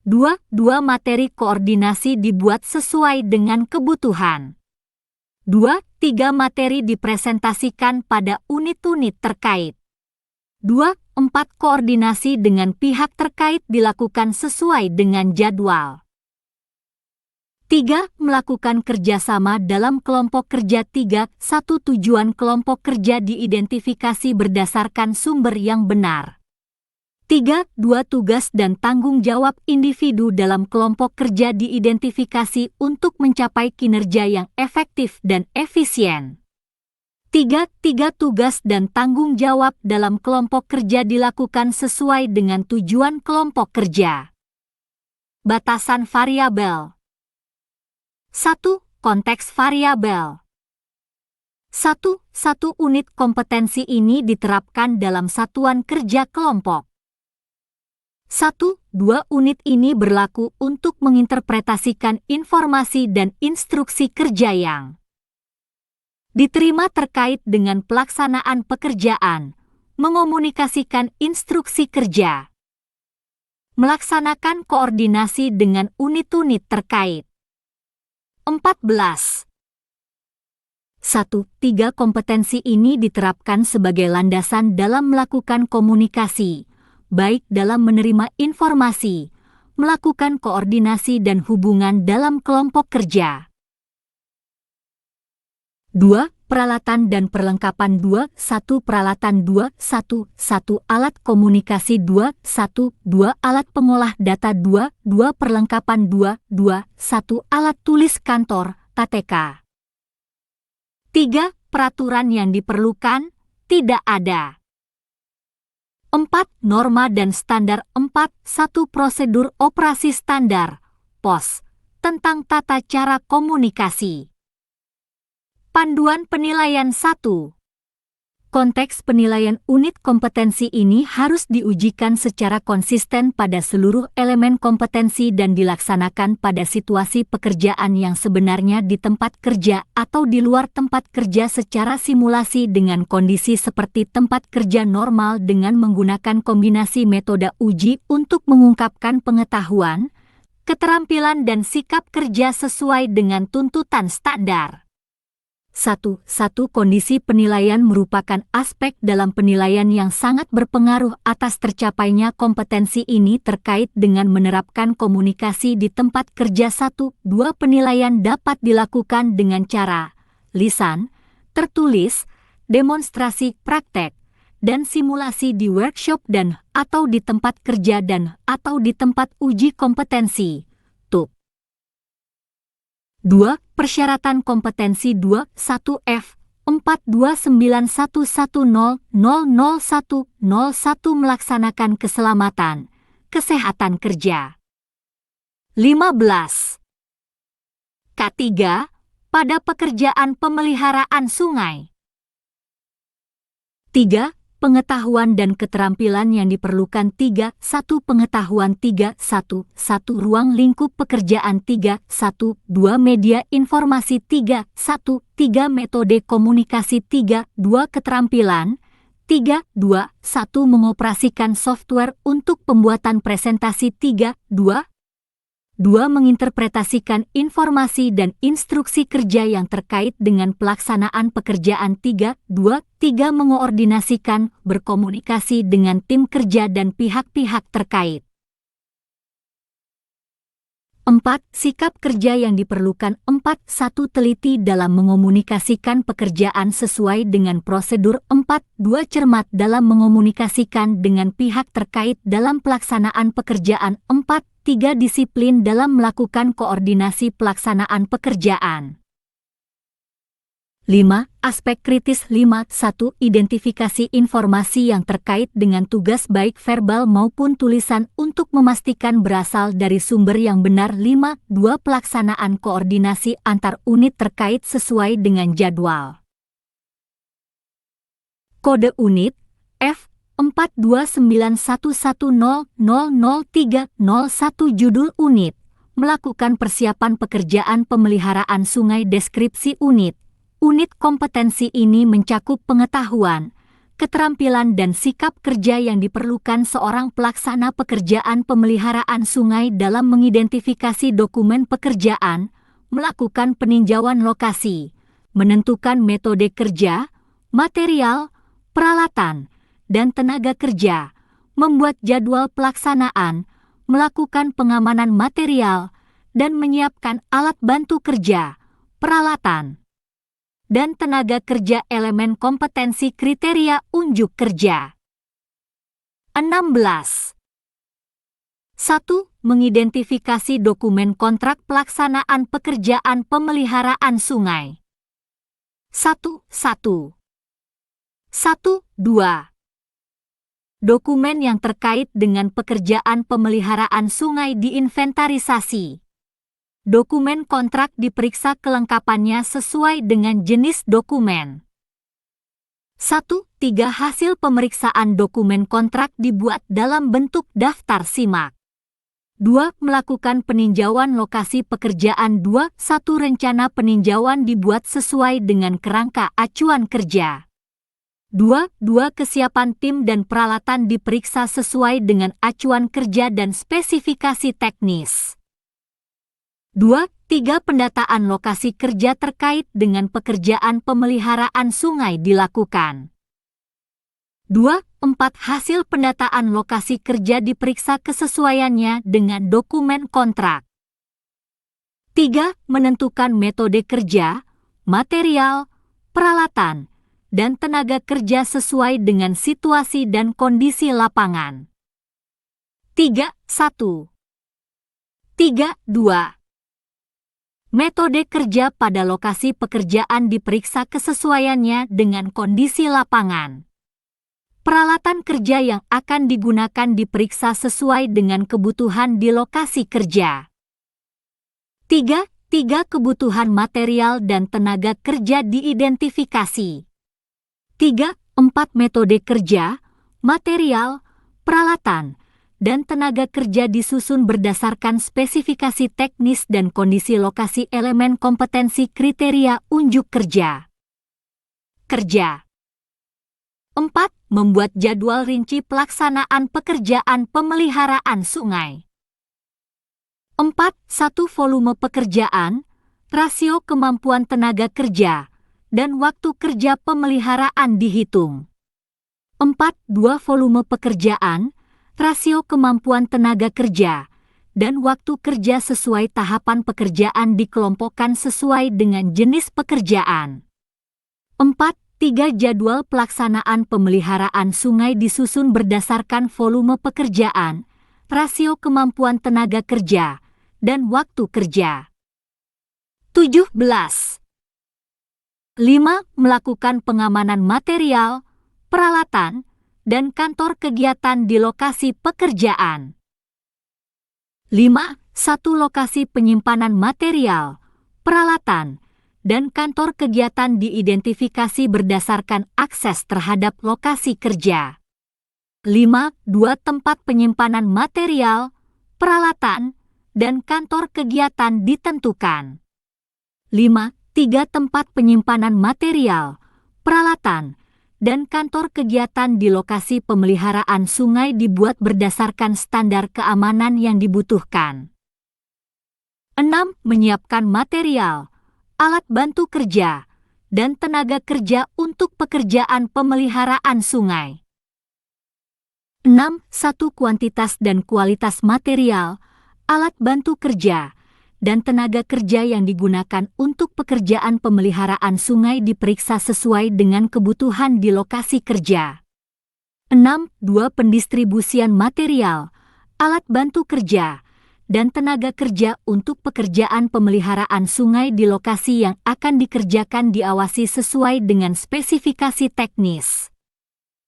2. Materi koordinasi dibuat sesuai dengan kebutuhan. 2. 3. Materi dipresentasikan pada unit-unit terkait. 2. 4. Koordinasi dengan pihak terkait dilakukan sesuai dengan jadwal. 3. Melakukan kerjasama dalam kelompok kerja. 3. 1. Tujuan kelompok kerja diidentifikasi berdasarkan sumber yang benar. 3. 2. Tugas dan tanggung jawab individu dalam kelompok kerja diidentifikasi untuk mencapai kinerja yang efektif dan efisien. 3. Tugas dan tanggung jawab dalam kelompok kerja dilakukan sesuai dengan tujuan kelompok kerja. Batasan variabel. 1. Konteks variabel. 1. Unit kompetensi ini diterapkan dalam satuan kerja kelompok. 1. 2. Unit ini berlaku untuk menginterpretasikan informasi dan instruksi kerja yang diterima terkait dengan pelaksanaan pekerjaan, mengomunikasikan instruksi kerja. Melaksanakan koordinasi dengan unit-unit terkait. 14. 1. 3 kompetensi ini diterapkan sebagai landasan dalam melakukan komunikasi, baik dalam menerima informasi, melakukan koordinasi dan hubungan dalam kelompok kerja. 2. Peralatan dan perlengkapan 2.1 Peralatan 2.1 Alat komunikasi 2.1 Alat pengolah data 2 Perlengkapan 2.1 Alat tulis kantor, KTK. 3. Peraturan yang diperlukan, tidak ada. 4. Norma dan standar 4.1 Prosedur operasi standar, POS, tentang tata cara komunikasi. Panduan penilaian 1. Konteks penilaian unit kompetensi ini harus diujikan secara konsisten pada seluruh elemen kompetensi dan dilaksanakan pada situasi pekerjaan yang sebenarnya di tempat kerja atau di luar tempat kerja secara simulasi dengan kondisi seperti tempat kerja normal dengan menggunakan kombinasi metode uji untuk mengungkapkan pengetahuan, keterampilan dan sikap kerja sesuai dengan tuntutan standar. 1. Kondisi penilaian merupakan aspek dalam penilaian yang sangat berpengaruh atas tercapainya kompetensi ini terkait dengan menerapkan komunikasi di tempat kerja. 1. 2. Penilaian dapat dilakukan dengan cara lisan, tertulis, demonstrasi praktek, dan simulasi di workshop dan atau di tempat kerja dan atau di tempat uji kompetensi. 2. Persyaratan kompetensi 2.1 F 42911000101 melaksanakan keselamatan, kesehatan kerja. 15. K3. Pada pekerjaan pemeliharaan sungai. 3. Pengetahuan dan keterampilan yang diperlukan 3.1 Pengetahuan 3.1 Ruang lingkup pekerjaan 3.1 2 Media informasi 3.1 3 Metode komunikasi 3.2 Keterampilan 3.2 1 Mengoperasikan software untuk pembuatan presentasi 3.2 2. Menginterpretasikan informasi dan instruksi kerja yang terkait dengan pelaksanaan pekerjaan 3.2 3. Mengoordinasikan, berkomunikasi dengan tim kerja dan pihak-pihak terkait. 4. Sikap kerja yang diperlukan 4.1 Teliti dalam mengomunikasikan pekerjaan sesuai dengan prosedur 4.2 Cermat dalam mengomunikasikan dengan pihak terkait dalam pelaksanaan pekerjaan 4.3 Disiplin dalam melakukan koordinasi pelaksanaan pekerjaan. 5. Aspek kritis 5.1 Identifikasi informasi yang terkait dengan tugas baik verbal maupun tulisan untuk memastikan berasal dari sumber yang benar 5.2 Pelaksanaan koordinasi antar unit terkait sesuai dengan jadwal. Kode unit F 42911000301 Judul unit Melakukan persiapan pekerjaan pemeliharaan sungai. Deskripsi unit kompetensi ini mencakup pengetahuan, keterampilan dan sikap kerja yang diperlukan seorang pelaksana pekerjaan pemeliharaan sungai dalam mengidentifikasi dokumen pekerjaan, melakukan peninjauan lokasi, menentukan metode kerja, material, peralatan, dan tenaga kerja, membuat jadwal pelaksanaan, melakukan pengamanan material, dan menyiapkan alat bantu kerja, peralatan, dan tenaga kerja. Elemen kompetensi kriteria unjuk kerja. 16. 1. Mengidentifikasi dokumen kontrak pelaksanaan pekerjaan pemeliharaan sungai. 1.1 1.2 Dokumen yang terkait dengan pekerjaan pemeliharaan sungai diinventarisasi. Dokumen kontrak diperiksa kelengkapannya sesuai dengan jenis dokumen. 1.3 Hasil pemeriksaan dokumen kontrak dibuat dalam bentuk daftar simak. 2. Melakukan peninjauan lokasi pekerjaan. 2.1 Rencana peninjauan dibuat sesuai dengan kerangka acuan kerja. 2. Kesiapan tim dan peralatan diperiksa sesuai dengan acuan kerja dan spesifikasi teknis. 3. Pendataan lokasi kerja terkait dengan pekerjaan pemeliharaan sungai dilakukan. 4. Hasil pendataan lokasi kerja diperiksa kesesuaiannya dengan dokumen kontrak. 3. Menentukan metode kerja, material, peralatan, dan tenaga kerja sesuai dengan situasi dan kondisi lapangan. 3.1. 3.2. Metode kerja pada lokasi pekerjaan diperiksa kesesuaiannya dengan kondisi lapangan. Peralatan kerja yang akan digunakan diperiksa sesuai dengan kebutuhan di lokasi kerja. 3. Kebutuhan material dan tenaga kerja diidentifikasi. 3. 4. Metode kerja, material, peralatan, dan tenaga kerja disusun berdasarkan spesifikasi teknis dan kondisi lokasi elemen kompetensi kriteria unjuk kerja. Kerja. 4. Membuat jadwal rinci pelaksanaan pekerjaan pemeliharaan sungai. 4.1. Volume pekerjaan, rasio kemampuan tenaga kerja, dan waktu kerja pemeliharaan dihitung. 4.2. Volume pekerjaan, rasio kemampuan tenaga kerja, dan waktu kerja sesuai tahapan pekerjaan dikelompokkan sesuai dengan jenis pekerjaan. 4.3. Jadwal pelaksanaan pemeliharaan sungai disusun berdasarkan volume pekerjaan, rasio kemampuan tenaga kerja, dan waktu kerja. 17. 5. Melakukan pengamanan material, peralatan, dan kantor kegiatan di lokasi pekerjaan. 5.1. Lokasi penyimpanan material, peralatan, dan kantor kegiatan diidentifikasi berdasarkan akses terhadap lokasi kerja. 5.2. Tempat penyimpanan material, peralatan, dan kantor kegiatan ditentukan. 5.3. Tempat penyimpanan material, peralatan, dan kantor kegiatan di lokasi pemeliharaan sungai dibuat berdasarkan standar keamanan yang dibutuhkan. 6. Menyiapkan material, alat bantu kerja, dan tenaga kerja untuk pekerjaan pemeliharaan sungai. 6. 1. Kuantitas dan kualitas material, alat bantu kerja, dan tenaga kerja yang digunakan untuk pekerjaan pemeliharaan sungai diperiksa sesuai dengan kebutuhan di lokasi kerja. 6. 2. Pendistribusian material, alat bantu kerja, dan tenaga kerja untuk pekerjaan pemeliharaan sungai di lokasi yang akan dikerjakan diawasi sesuai dengan spesifikasi teknis.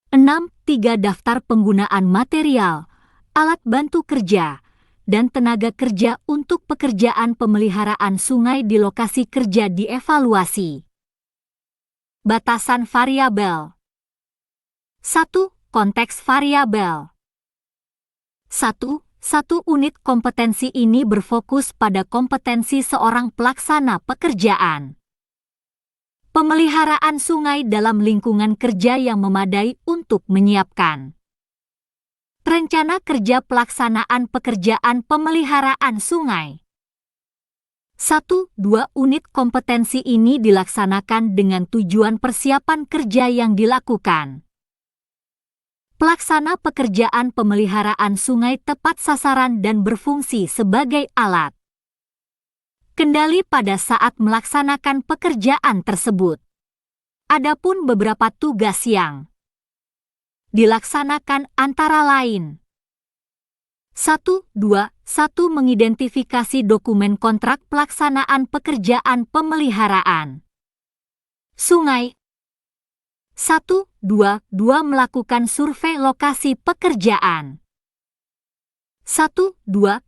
6. 3. Daftar penggunaan material, alat bantu kerja, dan tenaga kerja untuk pekerjaan pemeliharaan sungai di lokasi kerja dievaluasi. Batasan variabel. 1. Konteks variabel. 1. Satu unit kompetensi ini berfokus pada kompetensi seorang pelaksana pekerjaan. Pemeliharaan sungai dalam lingkungan kerja yang memadai untuk menyiapkan rencana kerja pelaksanaan pekerjaan pemeliharaan sungai. 1-2 unit kompetensi ini dilaksanakan dengan tujuan persiapan kerja yang dilakukan. Pelaksana pekerjaan pemeliharaan sungai tepat sasaran dan berfungsi sebagai alat kendali pada saat melaksanakan pekerjaan tersebut. Adapun beberapa tugas yang dilaksanakan antara lain 1-2-1 mengidentifikasi dokumen kontrak pelaksanaan pekerjaan pemeliharaan sungai. 1-2-2 melakukan survei lokasi pekerjaan. 1-2-3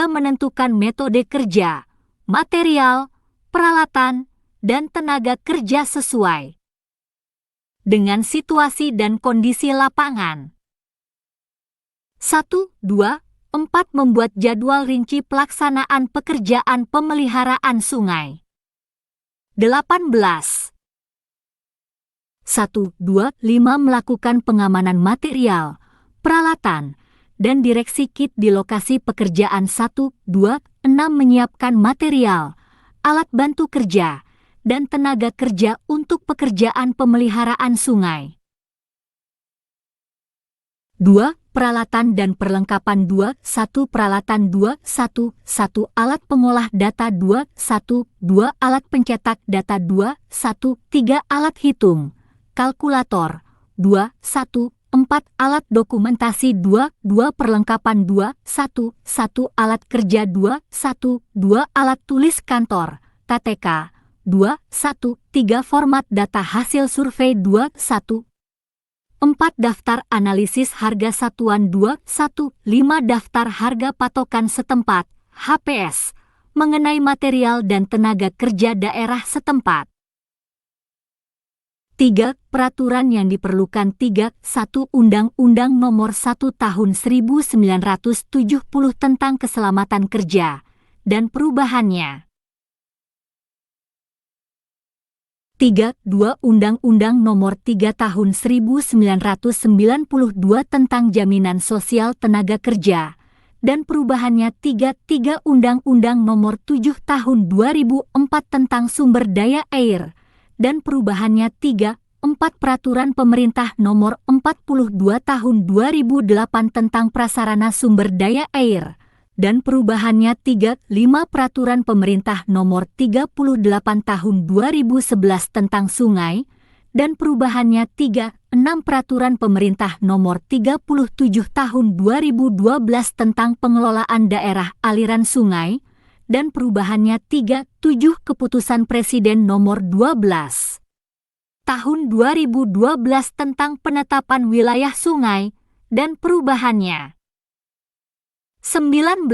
menentukan metode kerja, material, peralatan, dan tenaga kerja sesuai dengan situasi dan kondisi lapangan. 1-2-4 membuat jadwal rinci pelaksanaan pekerjaan pemeliharaan sungai. 18. 1, 2, 5 melakukan pengamanan material, peralatan, dan direksi kit di lokasi pekerjaan. 1, 2, 6 menyiapkan material, alat bantu kerja, dan tenaga kerja untuk pekerjaan pemeliharaan sungai. 2. Peralatan dan perlengkapan. 2, 1 peralatan. 2, 1, 1 alat pengolah data. 2, 1, 2 alat pencetak data. 2, 1, 3 alat hitung, kalkulator. 2, 1, 4 alat dokumentasi. 2, 2 perlengkapan. 2, 1, 1 alat kerja. 2, 1, 2 alat tulis kantor, KTK. 2, 1, 3 format data hasil survei. 2, 1, 4 daftar analisis harga satuan. 2, 1, 5 daftar harga patokan setempat, HPS, mengenai material dan tenaga kerja daerah setempat. 3. Peraturan yang diperlukan. 3, 1 Undang-Undang Nomor 1 Tahun 1970 tentang Keselamatan Kerja dan perubahannya. 3, 2 Undang-Undang Nomor 3 Tahun 1992 tentang Jaminan Sosial Tenaga Kerja dan perubahannya. 3, 3 Undang-Undang Nomor 7 Tahun 2004 tentang Sumber Daya Air dan perubahannya. 3, 4 Peraturan Pemerintah Nomor 42 Tahun 2008 tentang Prasarana Sumber Daya Air dan perubahannya. 3, 5 Peraturan Pemerintah Nomor 38 Tahun 2011 tentang Sungai dan perubahannya. 3, 6 Peraturan Pemerintah Nomor 37 Tahun 2012 tentang Pengelolaan Daerah Aliran Sungai dan perubahannya. 3, 7 Keputusan Presiden Nomor 12 Tahun 2012 tentang Penetapan Wilayah Sungai dan perubahannya. 19.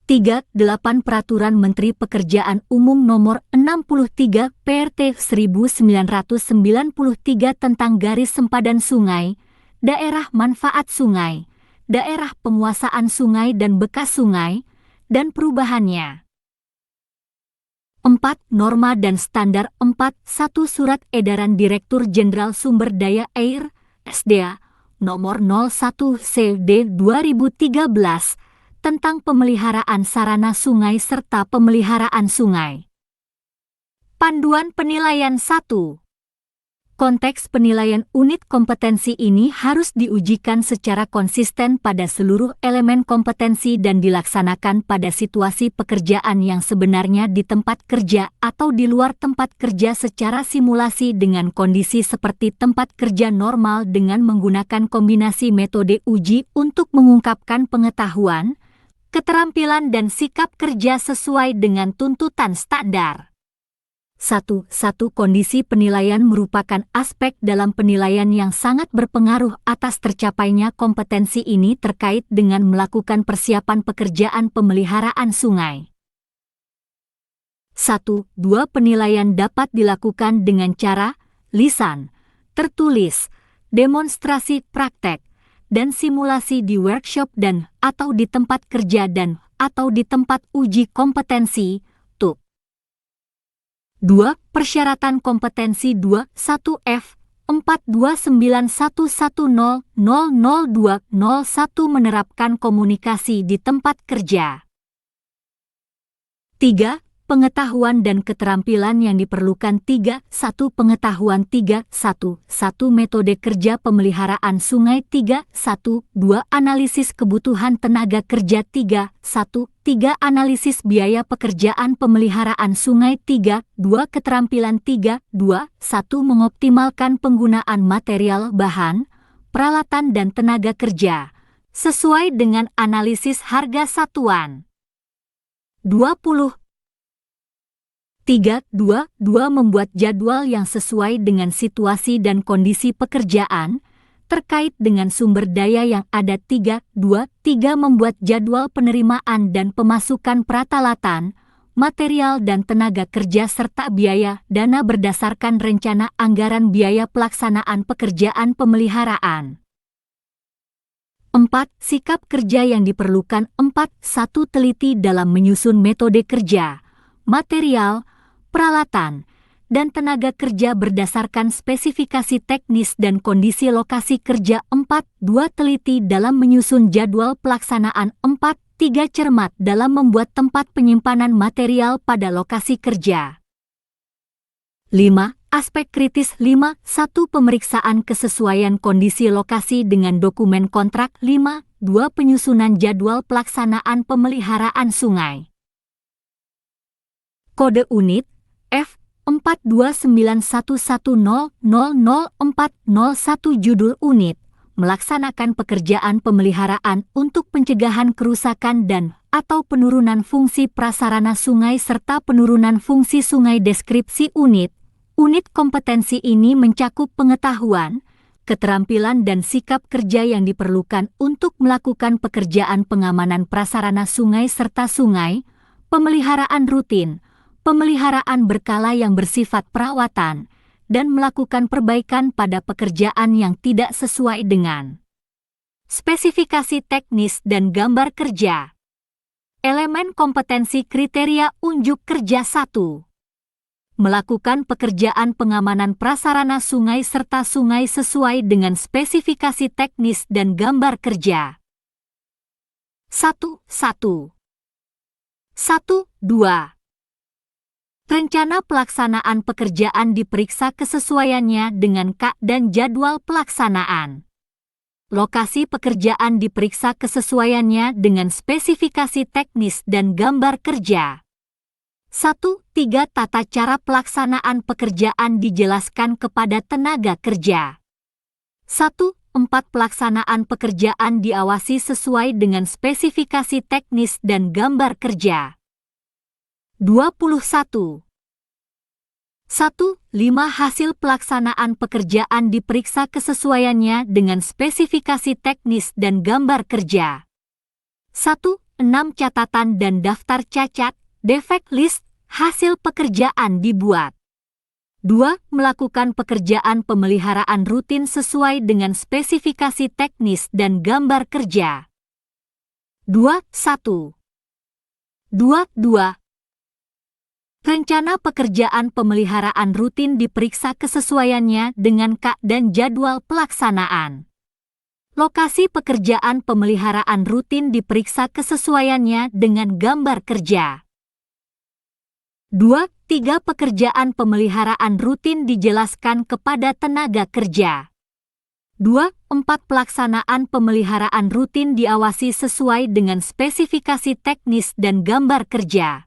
3, 8 Peraturan Menteri Pekerjaan Umum Nomor 63 PRT 1993 tentang Garis Sempadan Sungai, Daerah Manfaat Sungai, Daerah Penguasaan Sungai dan Bekas Sungai, dan perubahannya. 4. Norma dan Standar. 4, 1 Surat Edaran Direktur Jenderal Sumber Daya Air, SDA, Nomor 01 CD 2013 tentang pemeliharaan sarana sungai serta pemeliharaan sungai. Panduan penilaian. 1. Konteks penilaian unit kompetensi ini harus diujikan secara konsisten pada seluruh elemen kompetensi dan dilaksanakan pada situasi pekerjaan yang sebenarnya di tempat kerja atau di luar tempat kerja secara simulasi dengan kondisi seperti tempat kerja normal dengan menggunakan kombinasi metode uji untuk mengungkapkan pengetahuan, keterampilan dan sikap kerja sesuai dengan tuntutan standar. 1. Kondisi penilaian merupakan aspek dalam penilaian yang sangat berpengaruh atas tercapainya kompetensi ini terkait dengan melakukan persiapan pekerjaan pemeliharaan sungai. 1, 2 Penilaian dapat dilakukan dengan cara lisan, tertulis, demonstrasi praktek, dan simulasi di workshop dan atau di tempat kerja dan atau di tempat uji kompetensi, TUK. 2. Persyaratan kompetensi. 2, 1F 42911000201 menerapkan komunikasi di tempat kerja. 3. Pengetahuan dan keterampilan yang diperlukan. 3, 1 Pengetahuan. 3, 1 Metode kerja pemeliharaan sungai. 3, 1, 2 Analisis kebutuhan tenaga kerja. 3, 3 Analisis biaya pekerjaan pemeliharaan sungai. 3, 2 Keterampilan. 3, 2, 1 Mengoptimalkan penggunaan material, bahan, peralatan dan tenaga kerja sesuai dengan analisis harga satuan. 20. 3, 2 Membuat jadwal yang sesuai dengan situasi dan kondisi pekerjaan terkait dengan sumber daya yang ada. 3, 2 Membuat jadwal penerimaan dan pemasukan peralatan, material dan tenaga kerja serta biaya dana berdasarkan rencana anggaran biaya pelaksanaan pekerjaan pemeliharaan. 4. Sikap kerja yang diperlukan. 4, 1 Teliti dalam menyusun metode kerja, material, peralatan, dan tenaga kerja berdasarkan spesifikasi teknis dan kondisi lokasi kerja. 4. Teliti dalam menyusun jadwal pelaksanaan. 4. Cermat dalam membuat tempat penyimpanan material pada lokasi kerja. 5. Aspek kritis. 5. Pemeriksaan kesesuaian kondisi lokasi dengan dokumen kontrak. 5. Penyusunan jadwal pelaksanaan pemeliharaan sungai. Kode unit F 42911000401. Judul unit melaksanakan pekerjaan pemeliharaan untuk pencegahan kerusakan dan atau penurunan fungsi prasarana sungai serta penurunan fungsi sungai. Deskripsi unit kompetensi ini mencakup pengetahuan, keterampilan dan sikap kerja yang diperlukan untuk melakukan pekerjaan pengamanan prasarana sungai serta sungai, pemeliharaan rutin, pemeliharaan berkala yang bersifat perawatan, dan melakukan perbaikan pada pekerjaan yang tidak sesuai dengan spesifikasi teknis dan gambar kerja. Elemen kompetensi kriteria unjuk kerja. 1. Melakukan pekerjaan pengamanan prasarana sungai serta sungai sesuai dengan spesifikasi teknis dan gambar kerja. 1. 2. Rencana pelaksanaan pekerjaan diperiksa kesesuaiannya dengan KA dan jadwal pelaksanaan. Lokasi pekerjaan diperiksa kesesuaiannya dengan spesifikasi teknis dan gambar kerja. 1. 3. Tata cara pelaksanaan pekerjaan dijelaskan kepada tenaga kerja. 1. 4. Pelaksanaan pekerjaan diawasi sesuai dengan spesifikasi teknis dan gambar kerja. 21. 1. 5. Hasil pelaksanaan pekerjaan diperiksa kesesuaiannya dengan spesifikasi teknis dan gambar kerja. 1. 6. Catatan dan daftar cacat, defect list, hasil pekerjaan dibuat. 2. Melakukan pekerjaan pemeliharaan rutin sesuai dengan spesifikasi teknis dan gambar kerja. 2. Rencana pekerjaan pemeliharaan rutin diperiksa kesesuaiannya dengan KA dan jadwal pelaksanaan. Lokasi pekerjaan pemeliharaan rutin diperiksa kesesuaiannya dengan gambar kerja. 2. 3. Pekerjaan pemeliharaan rutin dijelaskan kepada tenaga kerja. 2. 4. Pelaksanaan pemeliharaan rutin diawasi sesuai dengan spesifikasi teknis dan gambar kerja.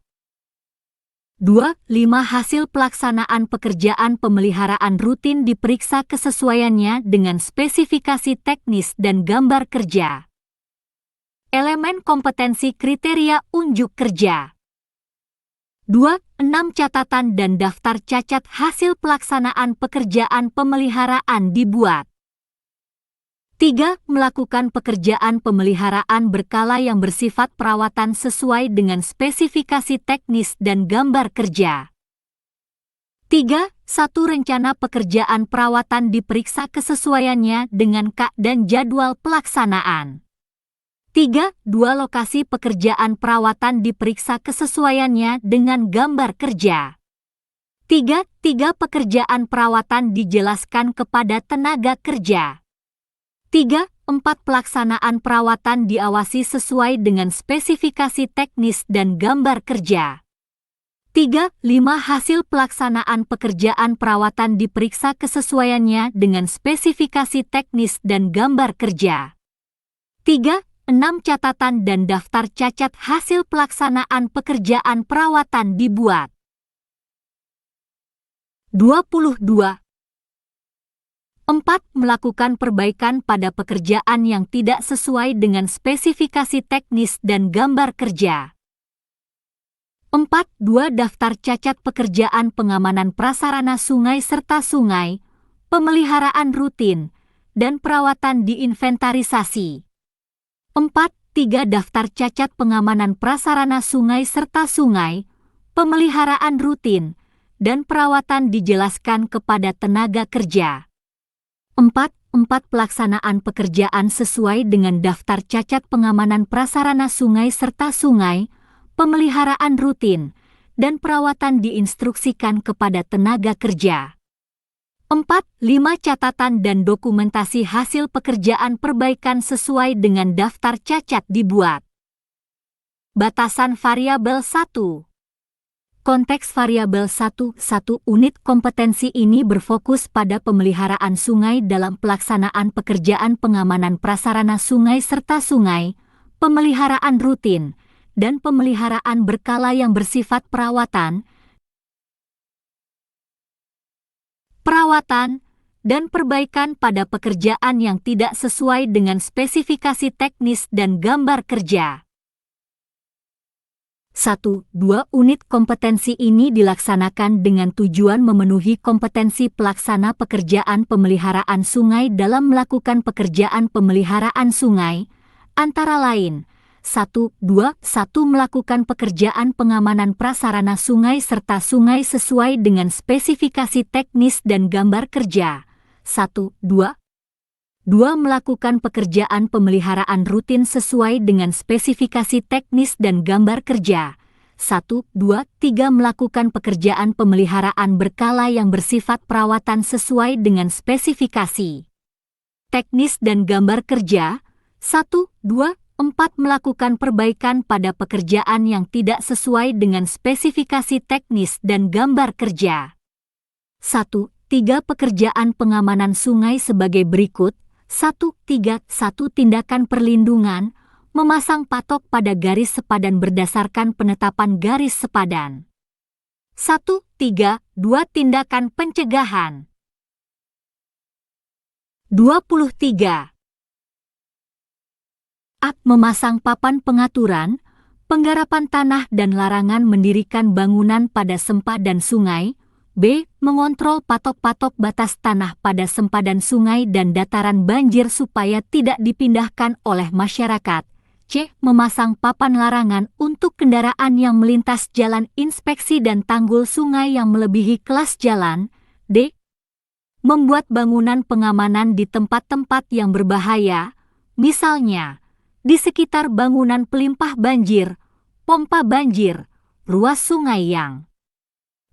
2. 5. Hasil pelaksanaan pekerjaan pemeliharaan rutin diperiksa kesesuaiannya dengan spesifikasi teknis dan gambar kerja. Elemen kompetensi kriteria unjuk kerja. 2. 6. Catatan dan daftar cacat hasil pelaksanaan pekerjaan pemeliharaan dibuat. 3. Melakukan pekerjaan pemeliharaan berkala yang bersifat perawatan sesuai dengan spesifikasi teknis dan gambar kerja. 3. 1. Rencana pekerjaan perawatan diperiksa kesesuaiannya dengan KA dan jadwal pelaksanaan. 3. 2. Lokasi pekerjaan perawatan diperiksa kesesuaiannya dengan gambar kerja. 3. Pekerjaan perawatan dijelaskan kepada tenaga kerja. 3. 4. Pelaksanaan perawatan diawasi sesuai dengan spesifikasi teknis dan gambar kerja. 3. 5. Hasil pelaksanaan pekerjaan perawatan diperiksa kesesuaiannya dengan spesifikasi teknis dan gambar kerja. 3. 6. Catatan dan daftar cacat hasil pelaksanaan pekerjaan perawatan dibuat. 22. 4. Melakukan perbaikan pada pekerjaan yang tidak sesuai dengan spesifikasi teknis dan gambar kerja. 4. 2. Daftar cacat pekerjaan pengamanan prasarana sungai serta sungai, pemeliharaan rutin, dan perawatan diinventarisasi. 4. 3. Daftar cacat pengamanan prasarana sungai serta sungai, pemeliharaan rutin, dan perawatan dijelaskan kepada tenaga kerja. 4. Pelaksanaan pekerjaan sesuai dengan daftar cacat pengamanan prasarana sungai serta sungai, pemeliharaan rutin, dan perawatan diinstruksikan kepada tenaga kerja. 4. 5 catatan dan dokumentasi hasil pekerjaan perbaikan sesuai dengan daftar cacat dibuat. Batasan variabel 1. Konteks variabel 1. Unit kompetensi ini berfokus pada pemeliharaan sungai dalam pelaksanaan pekerjaan pengamanan prasarana sungai serta sungai, pemeliharaan rutin, dan pemeliharaan berkala yang bersifat perawatan, dan perbaikan pada pekerjaan yang tidak sesuai dengan spesifikasi teknis dan gambar kerja. 1. 2 unit kompetensi ini dilaksanakan dengan tujuan memenuhi kompetensi pelaksana pekerjaan pemeliharaan sungai dalam melakukan pekerjaan pemeliharaan sungai, antara lain 1. Melakukan pekerjaan pengamanan prasarana sungai serta sungai sesuai dengan spesifikasi teknis dan gambar kerja. 1. 2. Melakukan pekerjaan pemeliharaan rutin sesuai dengan spesifikasi teknis dan gambar kerja. 1. 2. 3. Melakukan pekerjaan pemeliharaan berkala yang bersifat perawatan sesuai dengan spesifikasi teknis dan gambar kerja. 1. 2. 4. Melakukan perbaikan pada pekerjaan yang tidak sesuai dengan spesifikasi teknis dan gambar kerja. 1. 3. Pekerjaan pengamanan sungai sebagai berikut. 1. 3. 1. Tindakan perlindungan, memasang patok pada garis sepadan berdasarkan penetapan garis sepadan. 1. 3. 2. Tindakan pencegahan. 23. A. Memasang papan pengaturan, penggarapan tanah dan larangan mendirikan bangunan pada sempadan sungai. B. Mengontrol patok-patok batas tanah pada sempadan sungai dan dataran banjir supaya tidak dipindahkan oleh masyarakat. C. Memasang papan larangan untuk kendaraan yang melintas jalan inspeksi dan tanggul sungai yang melebihi kelas jalan. D. Membuat bangunan pengamanan di tempat-tempat yang berbahaya, misalnya di sekitar bangunan pelimpah banjir, pompa banjir, ruas sungai yang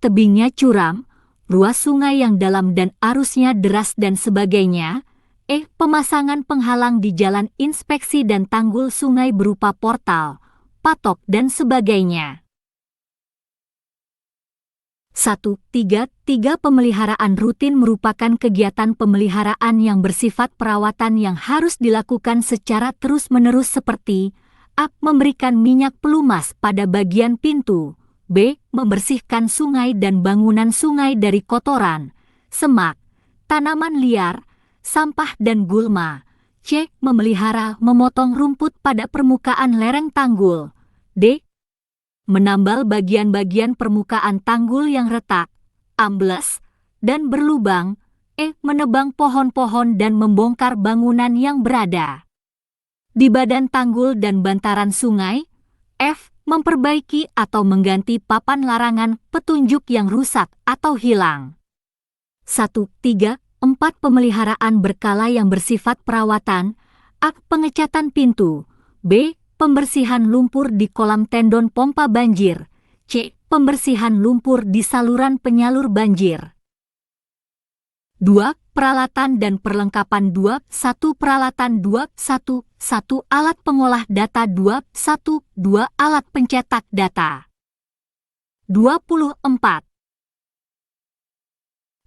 tebingnya curam, ruas sungai yang dalam dan arusnya deras dan sebagainya. E. Pemasangan penghalang di jalan inspeksi dan tanggul sungai berupa portal, patok dan sebagainya. 1.3. Pemeliharaan rutin merupakan kegiatan pemeliharaan yang bersifat perawatan yang harus dilakukan secara terus-menerus seperti A. Memberikan minyak pelumas pada bagian pintu. B. Membersihkan sungai dan bangunan sungai dari kotoran, semak, tanaman liar, sampah dan gulma. C. Memelihara memotong rumput pada permukaan lereng tanggul. D. Menambal bagian-bagian permukaan tanggul yang retak, ambles, dan berlubang. E. Menebang pohon-pohon dan membongkar bangunan yang berada di badan tanggul dan bantaran sungai. F. Memperbaiki atau mengganti papan larangan petunjuk yang rusak atau hilang. 1.3. 4. Pemeliharaan berkala yang bersifat perawatan. A. Pengecatan pintu. B. Pembersihan lumpur di kolam tendon pompa banjir. C. Pembersihan lumpur di saluran penyalur banjir. 2. Peralatan dan perlengkapan 2. 1. Peralatan 2. 1. Alat pengolah data 2. 1. 2. Alat pencetak data. 24.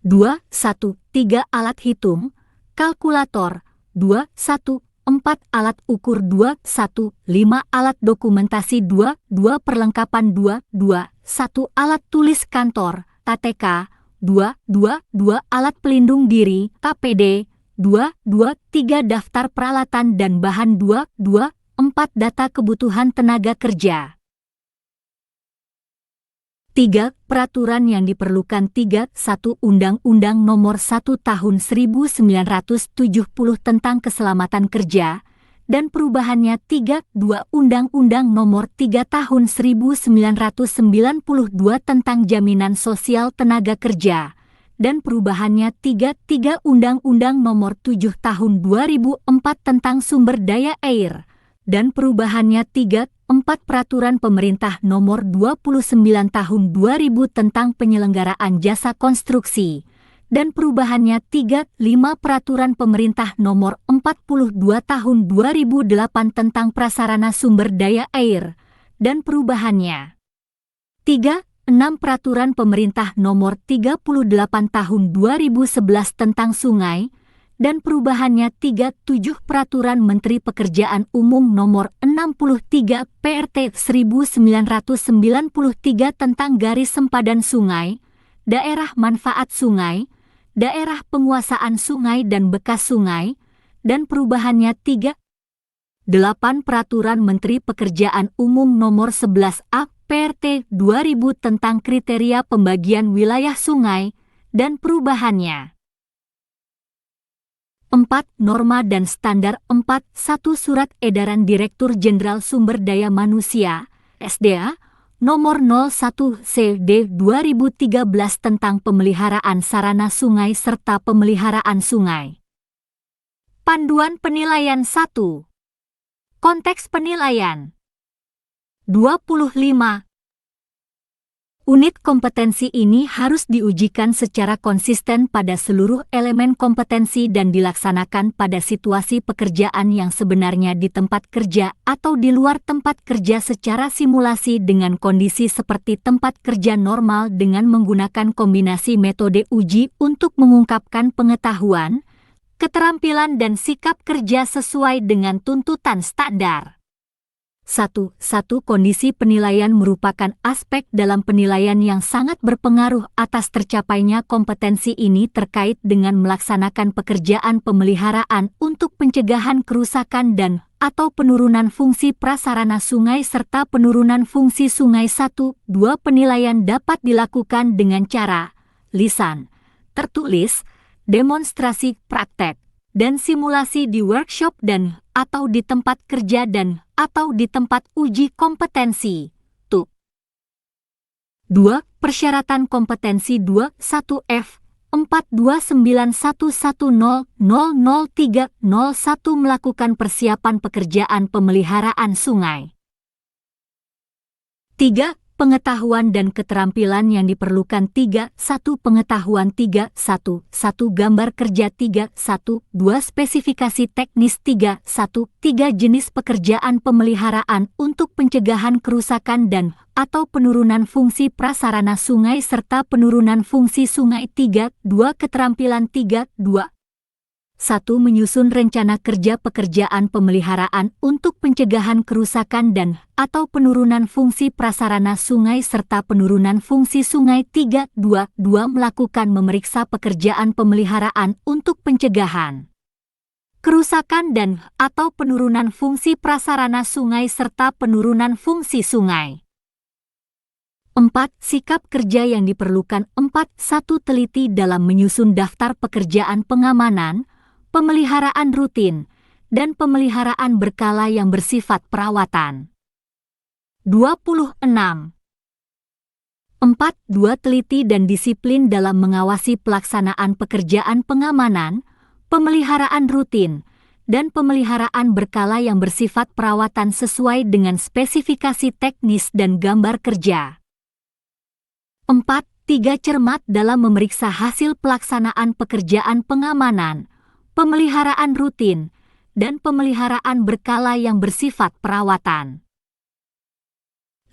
2. 1. 3. Alat hitung, kalkulator. 2. 1. 4. Alat ukur 2. 1. 5. Alat dokumentasi 2. 2. Perlengkapan 2. 2. 1. Alat tulis kantor, KTK. 2. Alat pelindung diri, KPD. 2. 3. Daftar peralatan dan bahan 2. 4. Data kebutuhan tenaga kerja. 3. Peraturan yang diperlukan 3. 1. Undang-Undang Nomor 1 Tahun 1970 tentang Keselamatan Kerja dan perubahannya 3. 2. Undang-Undang Nomor 3 Tahun 1992 tentang Jaminan Sosial Tenaga Kerja dan perubahannya 3. Undang-Undang Nomor 7 Tahun 2004 tentang Sumber Daya Air dan perubahannya 3, 4 Peraturan Pemerintah Nomor 29 Tahun 2000 tentang penyelenggaraan jasa konstruksi, dan perubahannya 3, 5 Peraturan Pemerintah Nomor 42 Tahun 2008 tentang prasarana sumber daya air, dan perubahannya 3, 6 Peraturan Pemerintah Nomor 38 Tahun 2011 tentang sungai, dan perubahannya 3, 7 Peraturan Menteri Pekerjaan Umum Nomor 63 PRT 1993 tentang garis sempadan sungai, daerah manfaat sungai, daerah penguasaan sungai dan bekas sungai, dan perubahannya 3, 8 Peraturan Menteri Pekerjaan Umum Nomor 11A PRT 2000 tentang kriteria pembagian wilayah sungai, dan perubahannya 4. Norma dan Standar 4. 1. Surat Edaran Direktur Jenderal Sumber Daya Manusia, SDA, Nomor 01 CD 2013 tentang pemeliharaan sarana sungai serta pemeliharaan sungai. Panduan Penilaian 1. Konteks penilaian 25. Unit kompetensi ini harus diujikan secara konsisten pada seluruh elemen kompetensi dan dilaksanakan pada situasi pekerjaan yang sebenarnya di tempat kerja atau di luar tempat kerja secara simulasi dengan kondisi seperti tempat kerja normal dengan menggunakan kombinasi metode uji untuk mengungkapkan pengetahuan, keterampilan dan sikap kerja sesuai dengan tuntutan standar. 1. Kondisi penilaian merupakan aspek dalam penilaian yang sangat berpengaruh atas tercapainya kompetensi ini terkait dengan melaksanakan pekerjaan pemeliharaan untuk pencegahan kerusakan dan atau penurunan fungsi prasarana sungai serta penurunan fungsi sungai. 1. 2. Penilaian dapat dilakukan dengan cara lisan, tertulis, demonstrasi praktek, dan simulasi di workshop dan atau di tempat kerja dan atau di tempat uji kompetensi. 2. Persyaratan kompetensi 2. 1 F 42911000301 melakukan persiapan pekerjaan pemeliharaan sungai. 3. Pengetahuan dan keterampilan yang diperlukan. 3. 1. Pengetahuan. 3. 1. Gambar kerja. 3. 1. 2. Spesifikasi teknis. 3. 1. 3. Jenis pekerjaan pemeliharaan untuk pencegahan kerusakan dan atau penurunan fungsi prasarana sungai serta penurunan fungsi sungai. 3. 2. Keterampilan. 3. 2. 1. Menyusun rencana kerja pekerjaan pemeliharaan untuk pencegahan kerusakan dan atau penurunan fungsi prasarana sungai serta penurunan fungsi sungai. 3. 2. Melakukan memeriksa pekerjaan pemeliharaan untuk pencegahan kerusakan dan atau penurunan fungsi prasarana sungai serta penurunan fungsi sungai. 4. Sikap kerja yang diperlukan. 4. 1. Teliti dalam menyusun daftar pekerjaan pengamanan, pemeliharaan rutin, dan pemeliharaan berkala yang bersifat perawatan. 26. 4. 2. Teliti dan disiplin dalam mengawasi pelaksanaan pekerjaan pengamanan, pemeliharaan rutin, dan pemeliharaan berkala yang bersifat perawatan sesuai dengan spesifikasi teknis dan gambar kerja. 4. 3. Cermat dalam memeriksa hasil pelaksanaan pekerjaan pengamanan, pemeliharaan rutin, dan pemeliharaan berkala yang bersifat perawatan.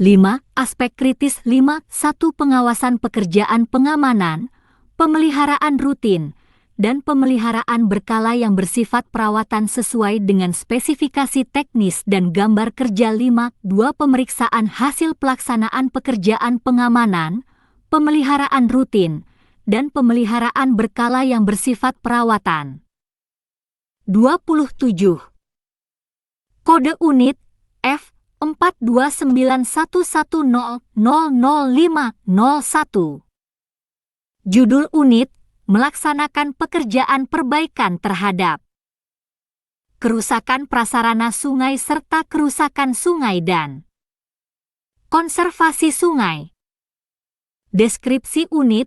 5. Aspek kritis. 5. 1. Pengawasan pekerjaan pengamanan, pemeliharaan rutin, dan pemeliharaan berkala yang bersifat perawatan sesuai dengan spesifikasi teknis dan gambar kerja. 5. 2. Pemeriksaan hasil pelaksanaan pekerjaan pengamanan, pemeliharaan rutin, dan pemeliharaan berkala yang bersifat perawatan. 27. Kode unit F 42911000501. Judul unit melaksanakan pekerjaan perbaikan terhadap kerusakan prasarana sungai serta kerusakan sungai dan konservasi sungai. Deskripsi unit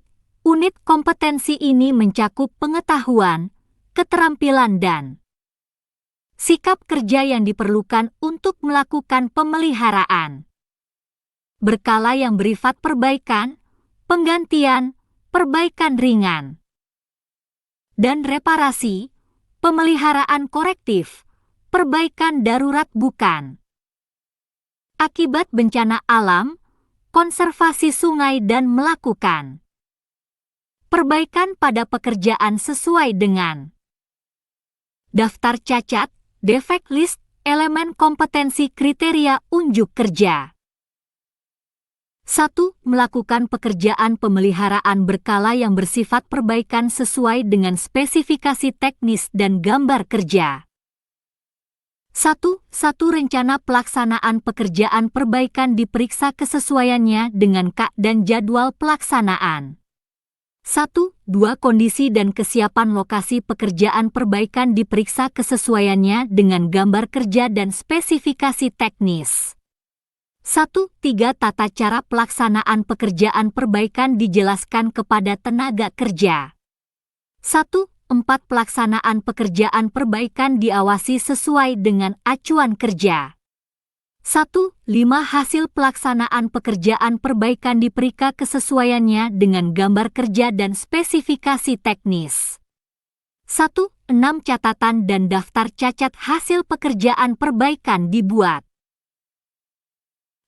kompetensi ini mencakup pengetahuan, keterampilan dan sikap kerja yang diperlukan untuk melakukan pemeliharaan. Berkala yang bersifat perbaikan, penggantian, perbaikan ringan, dan reparasi, pemeliharaan korektif, perbaikan darurat bukan. Akibat bencana alam, konservasi sungai dan melakukan perbaikan pada pekerjaan sesuai dengan daftar cacat, defect list, elemen kompetensi kriteria unjuk kerja. 1. Melakukan pekerjaan pemeliharaan berkala yang bersifat perbaikan sesuai dengan spesifikasi teknis dan gambar kerja. 1. Rencana pelaksanaan pekerjaan perbaikan diperiksa kesesuaiannya dengan KA dan jadwal pelaksanaan. 1. Kondisi dan kesiapan lokasi pekerjaan perbaikan diperiksa kesesuaiannya dengan gambar kerja dan spesifikasi teknis. 1. Tata cara pelaksanaan pekerjaan perbaikan dijelaskan kepada tenaga kerja. 1. Pelaksanaan pekerjaan perbaikan diawasi sesuai dengan acuan kerja. 1. Hasil pelaksanaan pekerjaan perbaikan diperiksa kesesuaiannya dengan gambar kerja dan spesifikasi teknis. 1. Catatan dan daftar cacat hasil pekerjaan perbaikan dibuat.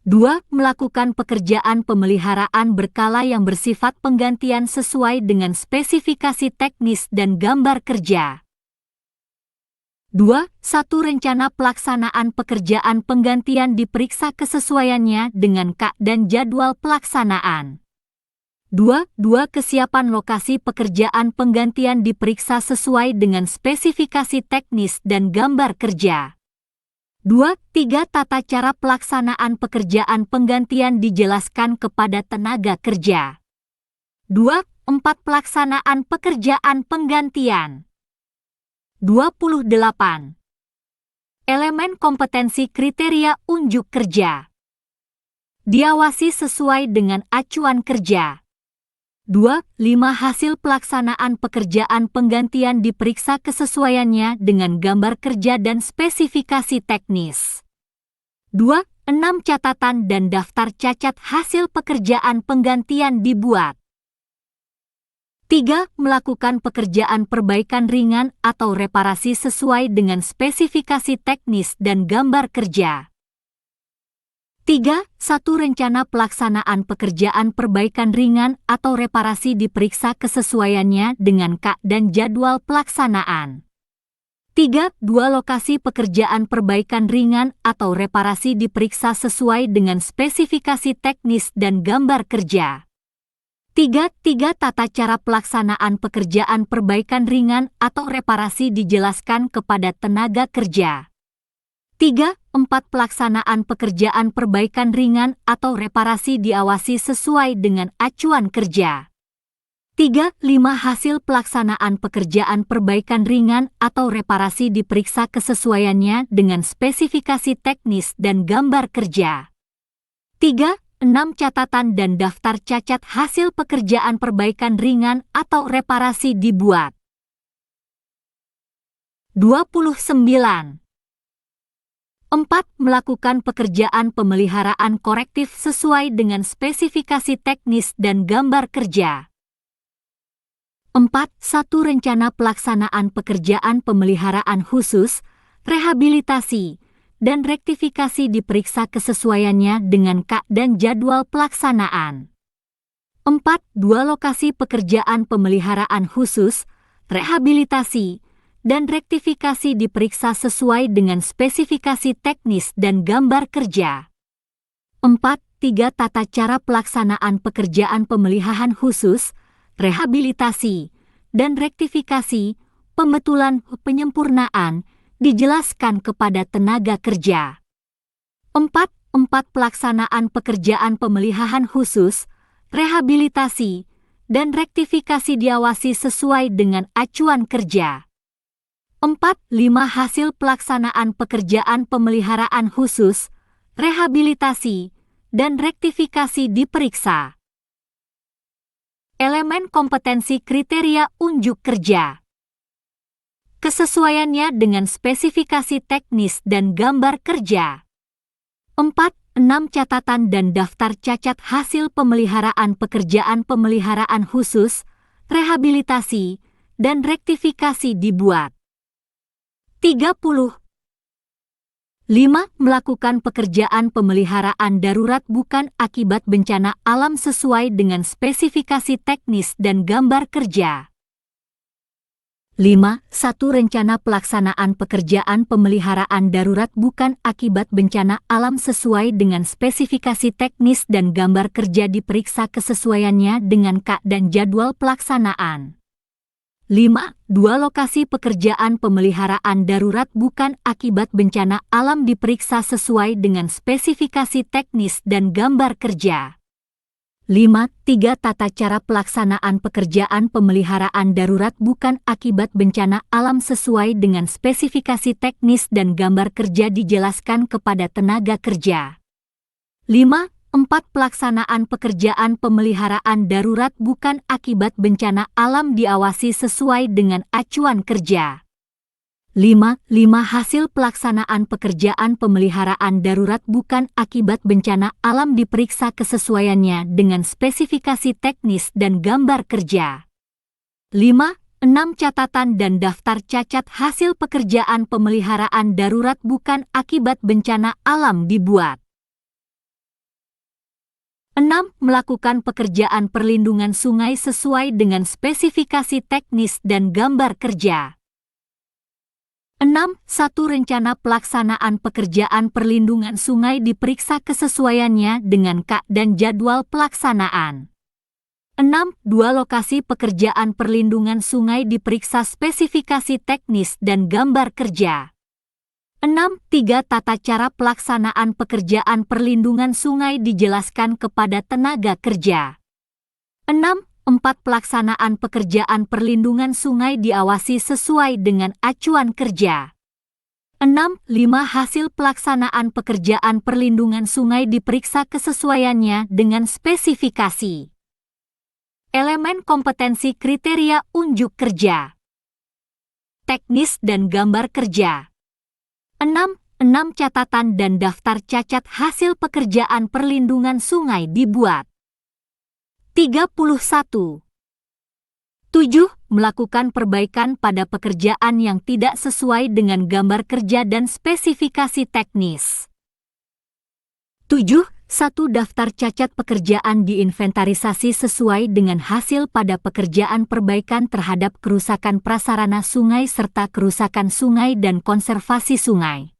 2. Melakukan pekerjaan pemeliharaan berkala yang bersifat penggantian sesuai dengan spesifikasi teknis dan gambar kerja. 2. Rencana pelaksanaan pekerjaan penggantian diperiksa kesesuaiannya dengan KA dan jadwal pelaksanaan. 2. Kesiapan lokasi pekerjaan penggantian diperiksa sesuai dengan spesifikasi teknis dan gambar kerja. 2. Tata cara pelaksanaan pekerjaan penggantian dijelaskan kepada tenaga kerja. 2. Pelaksanaan pekerjaan penggantian. 28. Elemen kompetensi kriteria unjuk kerja. Diawasi sesuai dengan acuan kerja. 2. Hasil pelaksanaan pekerjaan penggantian diperiksa kesesuaiannya dengan gambar kerja dan spesifikasi teknis. 2. Catatan dan daftar cacat hasil pekerjaan penggantian dibuat. 3. Melakukan pekerjaan perbaikan ringan atau reparasi sesuai dengan spesifikasi teknis dan gambar kerja. 3. Rencana pelaksanaan pekerjaan perbaikan ringan atau reparasi diperiksa kesesuaiannya dengan KA dan jadwal pelaksanaan. 3. Lokasi pekerjaan perbaikan ringan atau reparasi diperiksa sesuai dengan spesifikasi teknis dan gambar kerja. 3. Tata cara pelaksanaan pekerjaan perbaikan ringan atau reparasi dijelaskan kepada tenaga kerja. 3. Pelaksanaan pekerjaan perbaikan ringan atau reparasi diawasi sesuai dengan acuan kerja. 3. Hasil pelaksanaan pekerjaan perbaikan ringan atau reparasi diperiksa kesesuaiannya dengan spesifikasi teknis dan gambar kerja. 3. Catatan dan daftar cacat hasil pekerjaan perbaikan ringan atau reparasi dibuat. 29. 4. Melakukan pekerjaan pemeliharaan korektif sesuai dengan spesifikasi teknis dan gambar kerja. 4. Rencana pelaksanaan pekerjaan pemeliharaan khusus, rehabilitasi, dan rektifikasi diperiksa kesesuaiannya dengan KA dan jadwal pelaksanaan. 4. Lokasi pekerjaan pemeliharaan khusus, rehabilitasi, dan rektifikasi diperiksa sesuai dengan spesifikasi teknis dan gambar kerja. 4. Tata cara pelaksanaan pekerjaan pemeliharaan khusus, rehabilitasi, dan rektifikasi, pembetulan penyempurnaan, dijelaskan kepada tenaga kerja. 4. Pelaksanaan pekerjaan pemeliharaan khusus, rehabilitasi, dan rektifikasi diawasi sesuai dengan acuan kerja. 4. Hasil pelaksanaan pekerjaan pemeliharaan khusus, rehabilitasi, dan rektifikasi diperiksa. Elemen kompetensi kriteria unjuk kerja. kesesuaiannya dengan spesifikasi teknis dan gambar kerja. 4.6 Catatan dan daftar cacat hasil pemeliharaan pekerjaan pemeliharaan khusus, rehabilitasi, dan rektifikasi dibuat. 30. 5. Melakukan pekerjaan pemeliharaan darurat bukan akibat bencana alam sesuai dengan spesifikasi teknis dan gambar kerja. 5.1 Rencana pelaksanaan pekerjaan pemeliharaan darurat bukan akibat bencana alam sesuai dengan spesifikasi teknis dan gambar kerja diperiksa kesesuaiannya dengan KA dan jadwal pelaksanaan. 5.2 Lokasi pekerjaan pemeliharaan darurat bukan akibat bencana alam diperiksa sesuai dengan spesifikasi teknis dan gambar kerja. 5.3 Tata cara pelaksanaan pekerjaan pemeliharaan darurat bukan akibat bencana alam sesuai dengan spesifikasi teknis dan gambar kerja dijelaskan kepada tenaga kerja. 5.4 Pelaksanaan pekerjaan pemeliharaan darurat bukan akibat bencana alam diawasi sesuai dengan acuan kerja. 5.5 Hasil pelaksanaan pekerjaan pemeliharaan darurat bukan akibat bencana alam diperiksa kesesuaiannya dengan spesifikasi teknis dan gambar kerja. 5.6 Catatan dan daftar cacat hasil pekerjaan pemeliharaan darurat bukan akibat bencana alam dibuat. 6. Melakukan pekerjaan perlindungan sungai sesuai dengan spesifikasi teknis dan gambar kerja. 6.1 Rencana pelaksanaan pekerjaan perlindungan sungai diperiksa kesesuaiannya dengan KA dan jadwal pelaksanaan. 6.2 Lokasi pekerjaan perlindungan sungai diperiksa spesifikasi teknis dan gambar kerja. 6.3 Tata cara pelaksanaan pekerjaan perlindungan sungai dijelaskan kepada tenaga kerja. 6.4 Pelaksanaan pekerjaan perlindungan sungai diawasi sesuai dengan acuan kerja. 6.5 Hasil pelaksanaan pekerjaan perlindungan sungai diperiksa kesesuaiannya dengan spesifikasi. Elemen kompetensi kriteria unjuk kerja. Teknis dan gambar kerja. 6. Catatan dan daftar cacat hasil pekerjaan perlindungan sungai dibuat. 31. 7. Melakukan perbaikan pada pekerjaan yang tidak sesuai dengan gambar kerja dan spesifikasi teknis. 7.1 Daftar cacat pekerjaan diinventarisasi sesuai dengan hasil pada pekerjaan perbaikan terhadap kerusakan prasarana sungai serta kerusakan sungai dan konservasi sungai.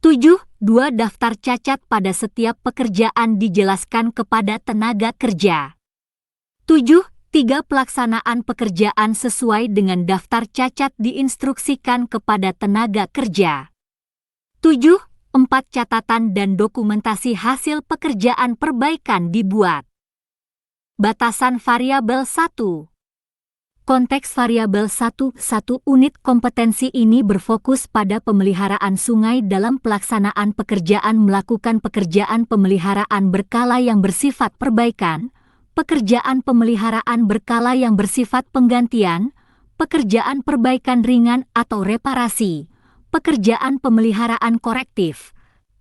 7.2 Daftar cacat pada setiap pekerjaan dijelaskan kepada tenaga kerja. 7.3 Pelaksanaan pekerjaan sesuai dengan daftar cacat diinstruksikan kepada tenaga kerja. 7.4 Catatan dan dokumentasi hasil pekerjaan perbaikan dibuat. Batasan variabel 1. Konteks variabel 1. Unit kompetensi ini berfokus pada pemeliharaan sungai dalam pelaksanaan pekerjaan melakukan pekerjaan pemeliharaan berkala yang bersifat perbaikan, pekerjaan pemeliharaan berkala yang bersifat penggantian, pekerjaan perbaikan ringan atau reparasi, pekerjaan pemeliharaan korektif,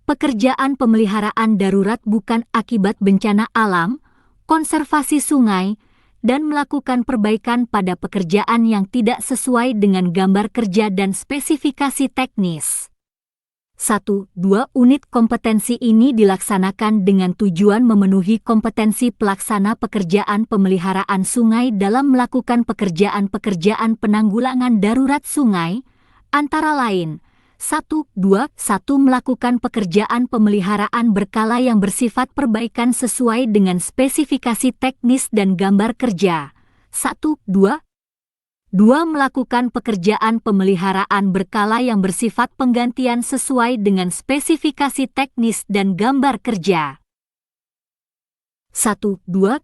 pekerjaan pemeliharaan darurat bukan akibat bencana alam, konservasi sungai, dan melakukan perbaikan pada pekerjaan yang tidak sesuai dengan gambar kerja dan spesifikasi teknis. 1-2 Unit kompetensi ini dilaksanakan dengan tujuan memenuhi kompetensi pelaksana pekerjaan pemeliharaan sungai dalam melakukan pekerjaan-pekerjaan penanggulangan darurat sungai, antara lain 1-2 Melakukan pekerjaan pemeliharaan berkala yang bersifat perbaikan sesuai dengan spesifikasi teknis dan gambar kerja. 1-2 Melakukan pekerjaan pemeliharaan berkala yang bersifat penggantian sesuai dengan spesifikasi teknis dan gambar kerja. 1-2-3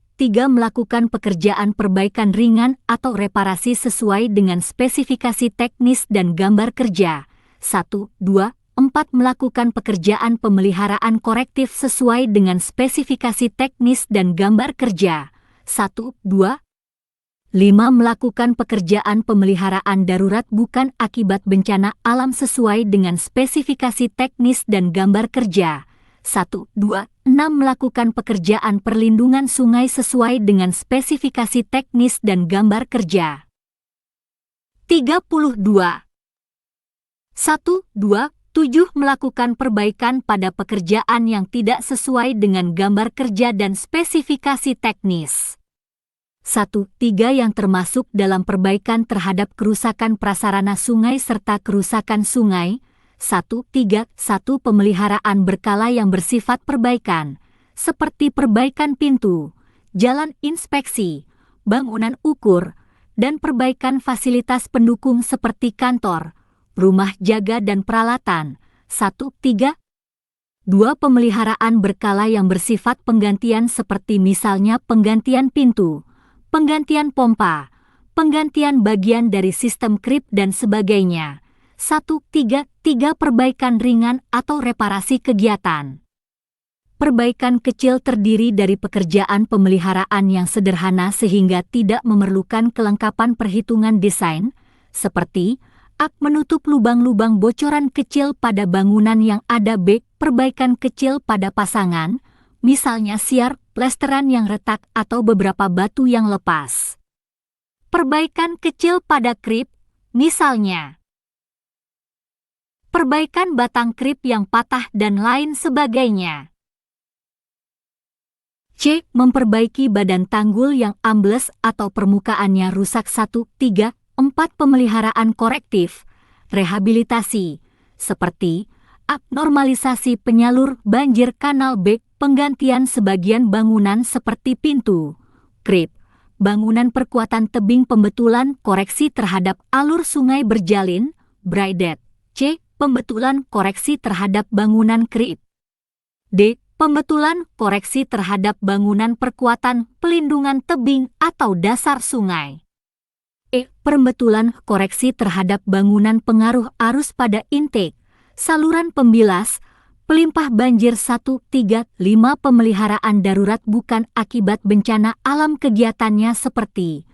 Melakukan pekerjaan perbaikan ringan atau reparasi sesuai dengan spesifikasi teknis dan gambar kerja. 1-2-4 Melakukan pekerjaan pemeliharaan korektif sesuai dengan spesifikasi teknis dan gambar kerja. 1-2-5 5. Melakukan pekerjaan pemeliharaan darurat bukan akibat bencana alam sesuai dengan spesifikasi teknis dan gambar kerja. 1, 2, 6. Melakukan pekerjaan perlindungan sungai sesuai dengan spesifikasi teknis dan gambar kerja. 32. 1, 2, 7. Melakukan perbaikan pada pekerjaan yang tidak sesuai dengan gambar kerja dan spesifikasi teknis. 1, 3. Yang termasuk dalam perbaikan terhadap kerusakan prasarana sungai serta kerusakan sungai. 1, 3, 1. Pemeliharaan berkala yang bersifat perbaikan, seperti perbaikan pintu, jalan inspeksi, bangunan ukur, dan perbaikan fasilitas pendukung seperti kantor, rumah jaga dan peralatan. 1, 3. 2. Pemeliharaan berkala yang bersifat penggantian seperti misalnya penggantian pintu, penggantian pompa, penggantian bagian dari sistem krip dan sebagainya. 1, 3, 3. Perbaikan ringan atau reparasi kegiatan. Perbaikan kecil terdiri dari pekerjaan pemeliharaan yang sederhana sehingga tidak memerlukan kelengkapan perhitungan desain, seperti menutup lubang-lubang bocoran kecil pada bangunan yang ada. B. Perbaikan kecil pada pasangan, misalnya siar, plesteran yang retak atau beberapa batu yang lepas. Perbaikan kecil pada krip, misalnya perbaikan batang krip yang patah dan lain sebagainya. C. Memperbaiki badan tanggul yang ambles atau permukaannya rusak. 1, 3, 4. Pemeliharaan korektif, rehabilitasi, seperti normalisasi penyalur banjir kanal. B. Penggantian sebagian bangunan seperti pintu, krip, bangunan perkuatan tebing, pembetulan koreksi terhadap alur sungai berjalin, braided. C. Pembetulan koreksi terhadap bangunan krip. D. Pembetulan koreksi terhadap bangunan perkuatan pelindungan tebing atau dasar sungai. E. Pembetulan koreksi terhadap bangunan pengaruh arus pada intake, saluran pembilas, pelimpah banjir. 1, 3, 5. Pemeliharaan darurat bukan akibat bencana alam, kegiatannya seperti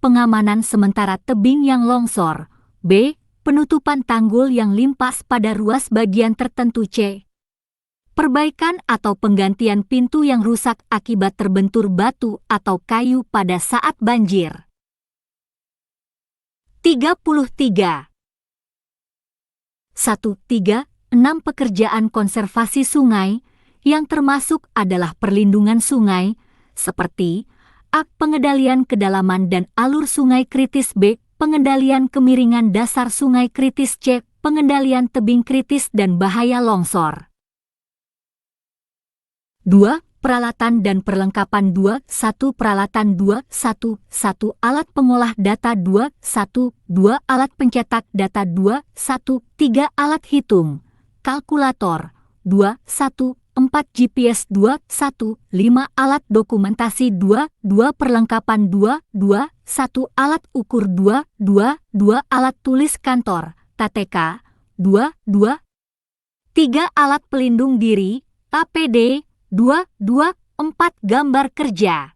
pengamanan sementara tebing yang longsor. B. Penutupan tanggul yang limpas pada ruas bagian tertentu. C. Perbaikan atau penggantian pintu yang rusak akibat terbentur batu atau kayu pada saat banjir. 33. 1, 3, 6. Pekerjaan konservasi sungai, yang termasuk adalah perlindungan sungai, seperti pengendalian kedalaman dan alur sungai kritis. B. Pengendalian kemiringan dasar sungai kritis. C. Pengendalian tebing kritis dan bahaya longsor. 2. Peralatan dan perlengkapan. 2, 1. Peralatan. 2, 1, 1. Alat pengolah data. 2, 1, 2. Alat pencetak data. 2, 1, 3. Alat hitung, kalkulator. 2, 1, 4. GPS. 2, 1, 5. Alat dokumentasi. 2, 2. Perlengkapan. 2, 2, 1. Alat ukur. 2, 2, 2. Alat tulis kantor, TTK. 2, 2, 3. Alat pelindung diri, APD. 2, 2, 4. Gambar kerja.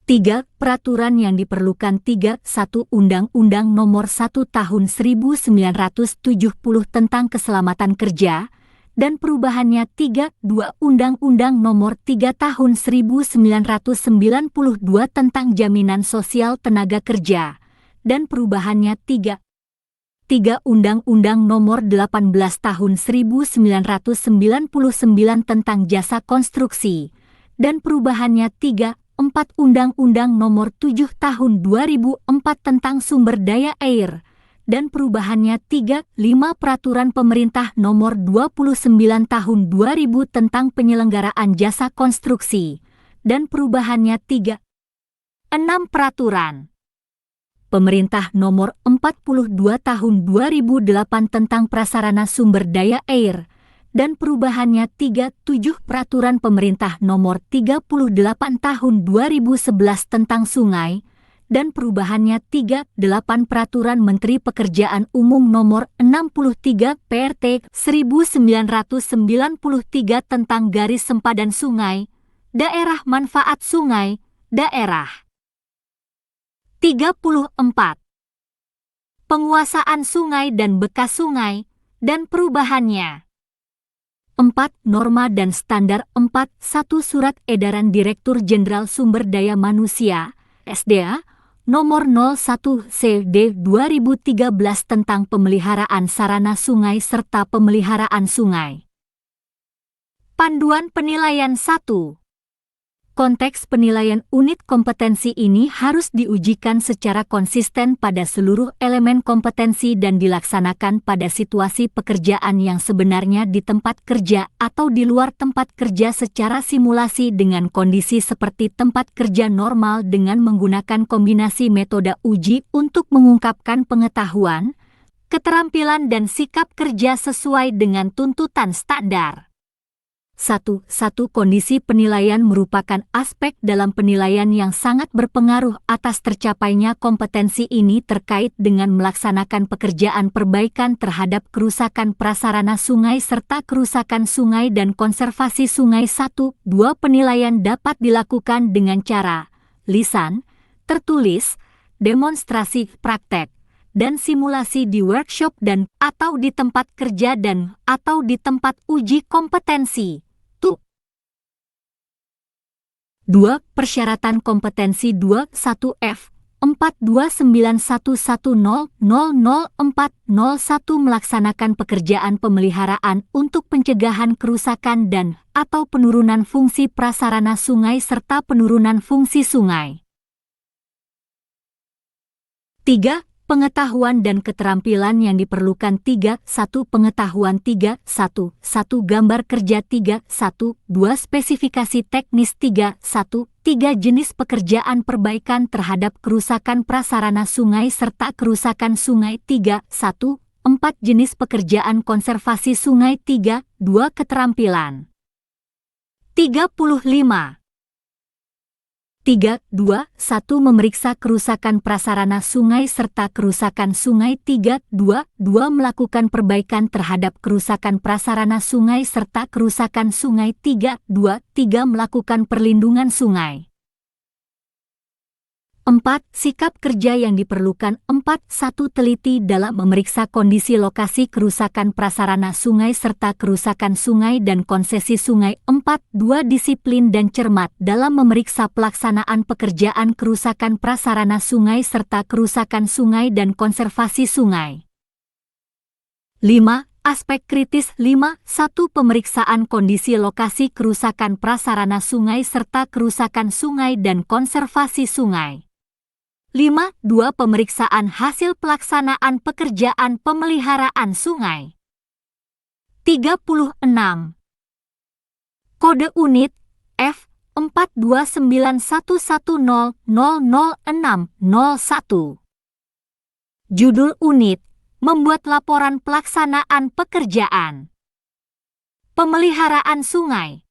3. Peraturan yang diperlukan. 3, 1. Undang-Undang Nomor 1 Tahun 1970 tentang Keselamatan Kerja dan perubahannya. 3, 2. Undang-Undang Nomor 3 Tahun 1992 tentang Jaminan Sosial Tenaga Kerja dan perubahannya. 3, Undang-Undang Nomor 18 Tahun 1999 tentang Jasa Konstruksi dan perubahannya. 3, 4. Undang-Undang Nomor 7 Tahun 2004 tentang Sumber Daya Air dan perubahannya. 3, 5. Peraturan Pemerintah Nomor 29 Tahun 2000 tentang Penyelenggaraan Jasa Konstruksi dan perubahannya. 3, 6. Peraturan Pemerintah Nomor 42 Tahun 2008 tentang Prasarana Sumber Daya Air dan perubahannya. 3, 7. Peraturan Pemerintah Nomor 38 Tahun 2011 tentang Sungai dan perubahannya. 3, 8. Peraturan Menteri Pekerjaan Umum Nomor 63 PRT 1993 tentang Garis Sempadan Sungai, Daerah Manfaat Sungai, Daerah 34. Penguasaan sungai dan bekas sungai, dan perubahannya. 4. Norma dan standar 4.1 Surat Edaran Direktur Jenderal Sumber Daya Manusia, SDA, Nomor 01/CD 2013 tentang pemeliharaan sarana sungai serta pemeliharaan sungai. Panduan penilaian 1. Konteks penilaian unit kompetensi ini harus diujikan secara konsisten pada seluruh elemen kompetensi dan dilaksanakan pada situasi pekerjaan yang sebenarnya di tempat kerja atau di luar tempat kerja secara simulasi dengan kondisi seperti tempat kerja normal dengan menggunakan kombinasi metode uji untuk mengungkapkan pengetahuan, keterampilan dan sikap kerja sesuai dengan tuntutan standar. 1. Kondisi penilaian merupakan aspek dalam penilaian yang sangat berpengaruh atas tercapainya kompetensi ini terkait dengan melaksanakan pekerjaan perbaikan terhadap kerusakan prasarana sungai serta kerusakan sungai dan konservasi sungai. 1. 2. Penilaian dapat dilakukan dengan cara lisan, tertulis, demonstrasi praktek, dan simulasi di workshop dan atau di tempat kerja dan atau di tempat uji kompetensi. 2. Persyaratan kompetensi 21F 42911000401 melaksanakan pekerjaan pemeliharaan untuk pencegahan kerusakan dan atau penurunan fungsi prasarana sungai serta penurunan fungsi sungai. 3. Pengetahuan dan keterampilan yang diperlukan. 3. 1. Pengetahuan. 3. 1. Gambar kerja. 3. 1. 2. Spesifikasi teknis. 3. 1. 3. Jenis pekerjaan perbaikan terhadap kerusakan prasarana sungai serta kerusakan sungai. 3. 1. 4. Jenis pekerjaan konservasi sungai. 3. 2. Keterampilan. 35. 3. 2. 1. Memeriksa kerusakan prasarana sungai serta kerusakan sungai. 3. 2. 2. Melakukan perbaikan terhadap kerusakan prasarana sungai serta kerusakan sungai. 3. 2. 3. Melakukan perlindungan sungai. 4. Sikap kerja yang diperlukan. 4. 1. Teliti dalam memeriksa kondisi lokasi kerusakan prasarana sungai serta kerusakan sungai dan konsesi sungai. 4. 2. Disiplin dan cermat dalam memeriksa pelaksanaan pekerjaan kerusakan prasarana sungai serta kerusakan sungai dan konservasi sungai. 5. Aspek kritis. 5. 1. Pemeriksaan kondisi lokasi kerusakan prasarana sungai serta kerusakan sungai dan konservasi sungai. 5. 2. Pemeriksaan hasil pelaksanaan pekerjaan pemeliharaan sungai. 36. Kode unit F 42911000601. Judul unit: membuat laporan pelaksanaan pekerjaan pemeliharaan sungai.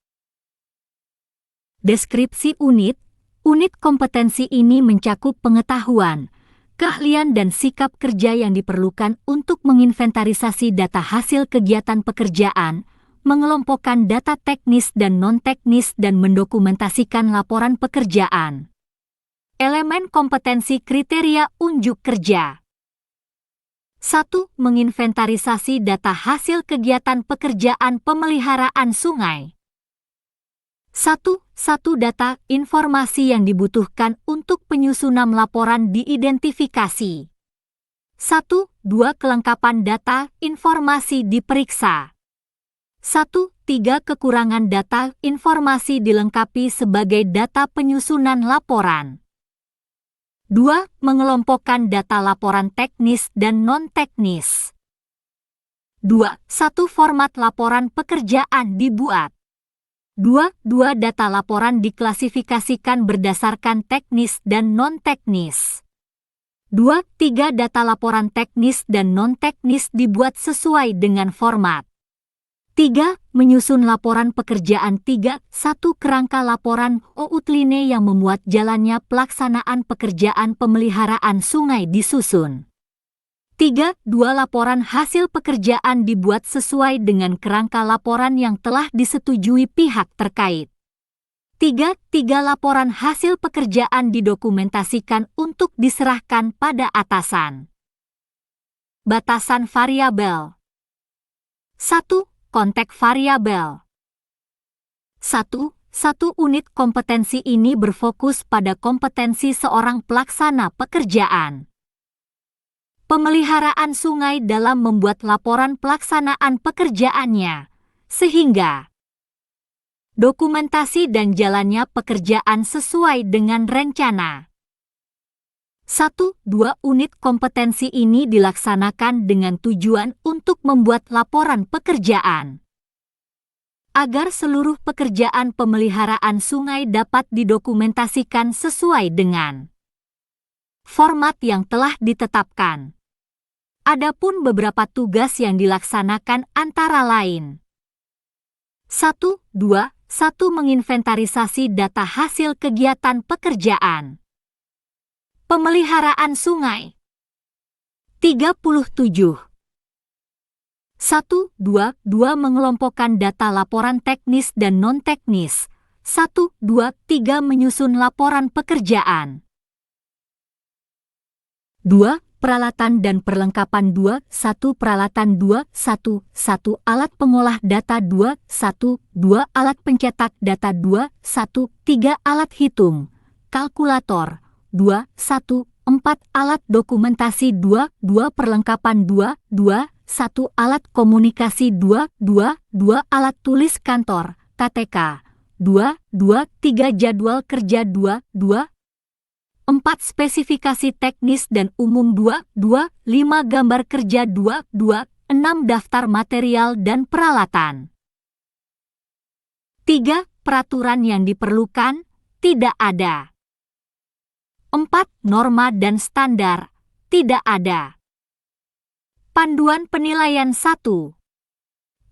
Deskripsi unit. Unit kompetensi ini mencakup pengetahuan, keahlian dan sikap kerja yang diperlukan untuk menginventarisasi data hasil kegiatan pekerjaan, mengelompokkan data teknis dan non-teknis dan mendokumentasikan laporan pekerjaan. Elemen kompetensi kriteria unjuk kerja. 1. Menginventarisasi data hasil kegiatan pekerjaan pemeliharaan sungai. 1. Data informasi yang dibutuhkan untuk penyusunan laporan diidentifikasi. 1. 2. Kelengkapan data informasi diperiksa. 1. 3. Kekurangan data informasi dilengkapi sebagai data penyusunan laporan. 2. Mengelompokkan data laporan teknis dan non-teknis. 2. 1. Format laporan pekerjaan dibuat. 2. Data laporan diklasifikasikan berdasarkan teknis dan non-teknis. 2. 3. Data laporan teknis dan non-teknis dibuat sesuai dengan format. 3. Menyusun laporan pekerjaan. 3. 1. Kerangka laporan outline yang memuat jalannya pelaksanaan pekerjaan pemeliharaan sungai disusun. 3. 2. Laporan hasil pekerjaan dibuat sesuai dengan kerangka laporan yang telah disetujui pihak terkait. Tiga laporan hasil pekerjaan didokumentasikan untuk diserahkan pada atasan. Batasan variabel. 1. Konteks variabel. 1. Satu unit kompetensi ini berfokus pada kompetensi seorang pelaksana pekerjaan. Pemeliharaan sungai dalam membuat laporan pelaksanaan pekerjaannya, sehingga dokumentasi dan jalannya pekerjaan sesuai dengan rencana. 1-2 unit kompetensi ini dilaksanakan dengan tujuan untuk membuat laporan pekerjaan, agar seluruh pekerjaan pemeliharaan sungai dapat didokumentasikan sesuai dengan format yang telah ditetapkan. Adapun beberapa tugas yang dilaksanakan antara lain: 1. Menginventarisasi data hasil kegiatan pekerjaan pemeliharaan sungai. 37. 1, 2, mengelompokkan data laporan teknis dan non-teknis. 1, 2, 3 menyusun laporan pekerjaan. 2. Peralatan dan perlengkapan. 2, 1 peralatan. 2, 1, 1 alat pengolah data. 2, 1, 2 alat pencetak data. 2, 1, 3 alat hitung, kalkulator. 2, 1, 4 alat dokumentasi. 2, 2 perlengkapan. 2, 2, 1 alat komunikasi. 2, 2 alat tulis kantor, KTK. 2, 3 jadwal kerja. 2, 4 spesifikasi teknis dan umum. 2, 5 gambar kerja. 2, 6 daftar material dan peralatan. 3. Peraturan yang diperlukan, tidak ada. 4. Norma dan standar, tidak ada. Panduan penilaian. 1.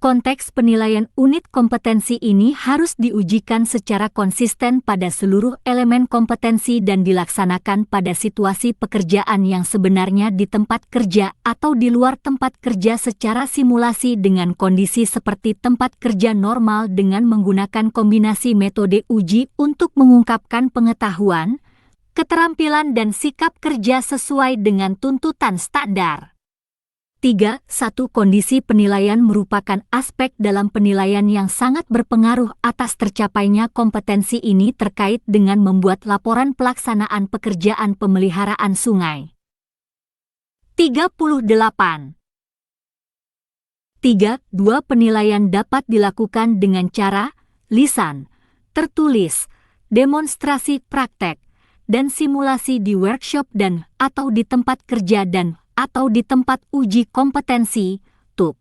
Konteks penilaian unit kompetensi ini harus diujikan secara konsisten pada seluruh elemen kompetensi dan dilaksanakan pada situasi pekerjaan yang sebenarnya di tempat kerja atau di luar tempat kerja secara simulasi dengan kondisi seperti tempat kerja normal dengan menggunakan kombinasi metode uji untuk mengungkapkan pengetahuan, keterampilan dan sikap kerja sesuai dengan tuntutan standar. 3. Satu kondisi penilaian merupakan aspek dalam penilaian yang sangat berpengaruh atas tercapainya kompetensi ini terkait dengan membuat laporan pelaksanaan pekerjaan pemeliharaan sungai. 38. 3. Penilaian dapat dilakukan dengan cara lisan, tertulis, demonstrasi praktek, dan simulasi di workshop dan atau di tempat kerja dan atau di tempat uji kompetensi, TUP.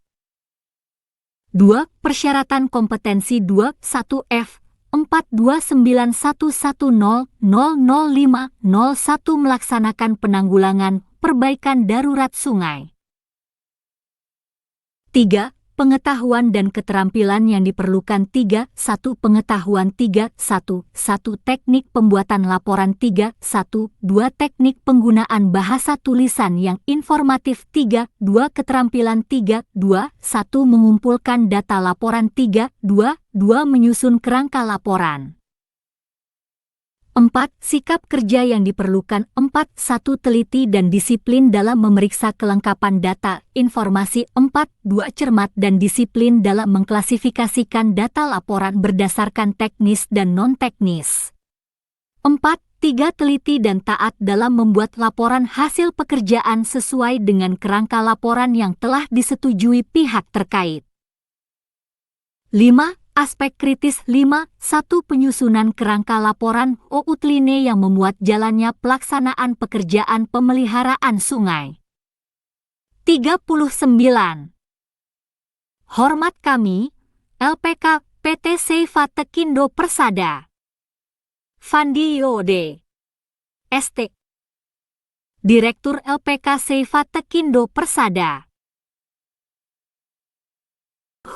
2. Persyaratan kompetensi. 2, 1F, 42911000501 melaksanakan penanggulangan perbaikan darurat sungai. 3. Pengetahuan dan keterampilan yang diperlukan. 3, 1 pengetahuan. 3, 1 teknik pembuatan laporan. 3, 1, 2 teknik penggunaan bahasa tulisan yang informatif. 3, 2 keterampilan. 3, 2, 1 mengumpulkan data laporan. 3, 2 menyusun kerangka laporan. 4. Sikap kerja yang diperlukan. 4, 1 teliti dan disiplin dalam memeriksa kelengkapan data, informasi. 4, 2 cermat dan disiplin dalam mengklasifikasikan data laporan berdasarkan teknis dan non-teknis. 4, 3 teliti dan taat dalam membuat laporan hasil pekerjaan sesuai dengan kerangka laporan yang telah disetujui pihak terkait. 5. Aspek kritis. 5. 1 penyusunan kerangka laporan outline yang memuat jalannya pelaksanaan pekerjaan pemeliharaan sungai. 39. Hormat kami, LPK PT Seifa Tekindo Persada. Fandi Yode, ST. Direktur LPK Seifa Tekindo Persada.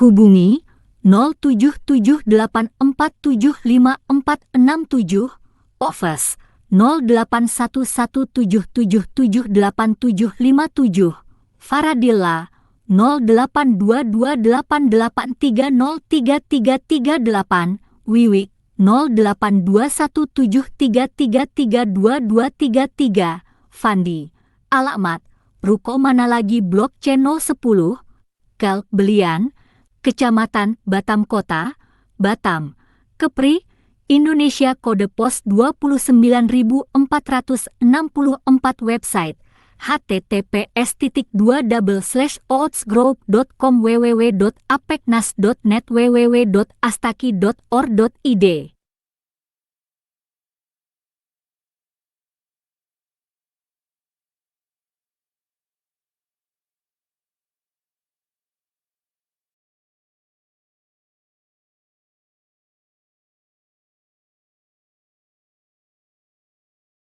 Hubungi 0778475467, Office 081177787757, Faradilla 082288303338, Wiwik 082173332233. Fandi. Alamat, Ruko Manalagi Blok C010, Gal Belian, Kecamatan Batam Kota, Batam, Kepri, Indonesia. Kode pos 29464. Website https://outsgroup.com www.apeknas.net www.astaki.or.id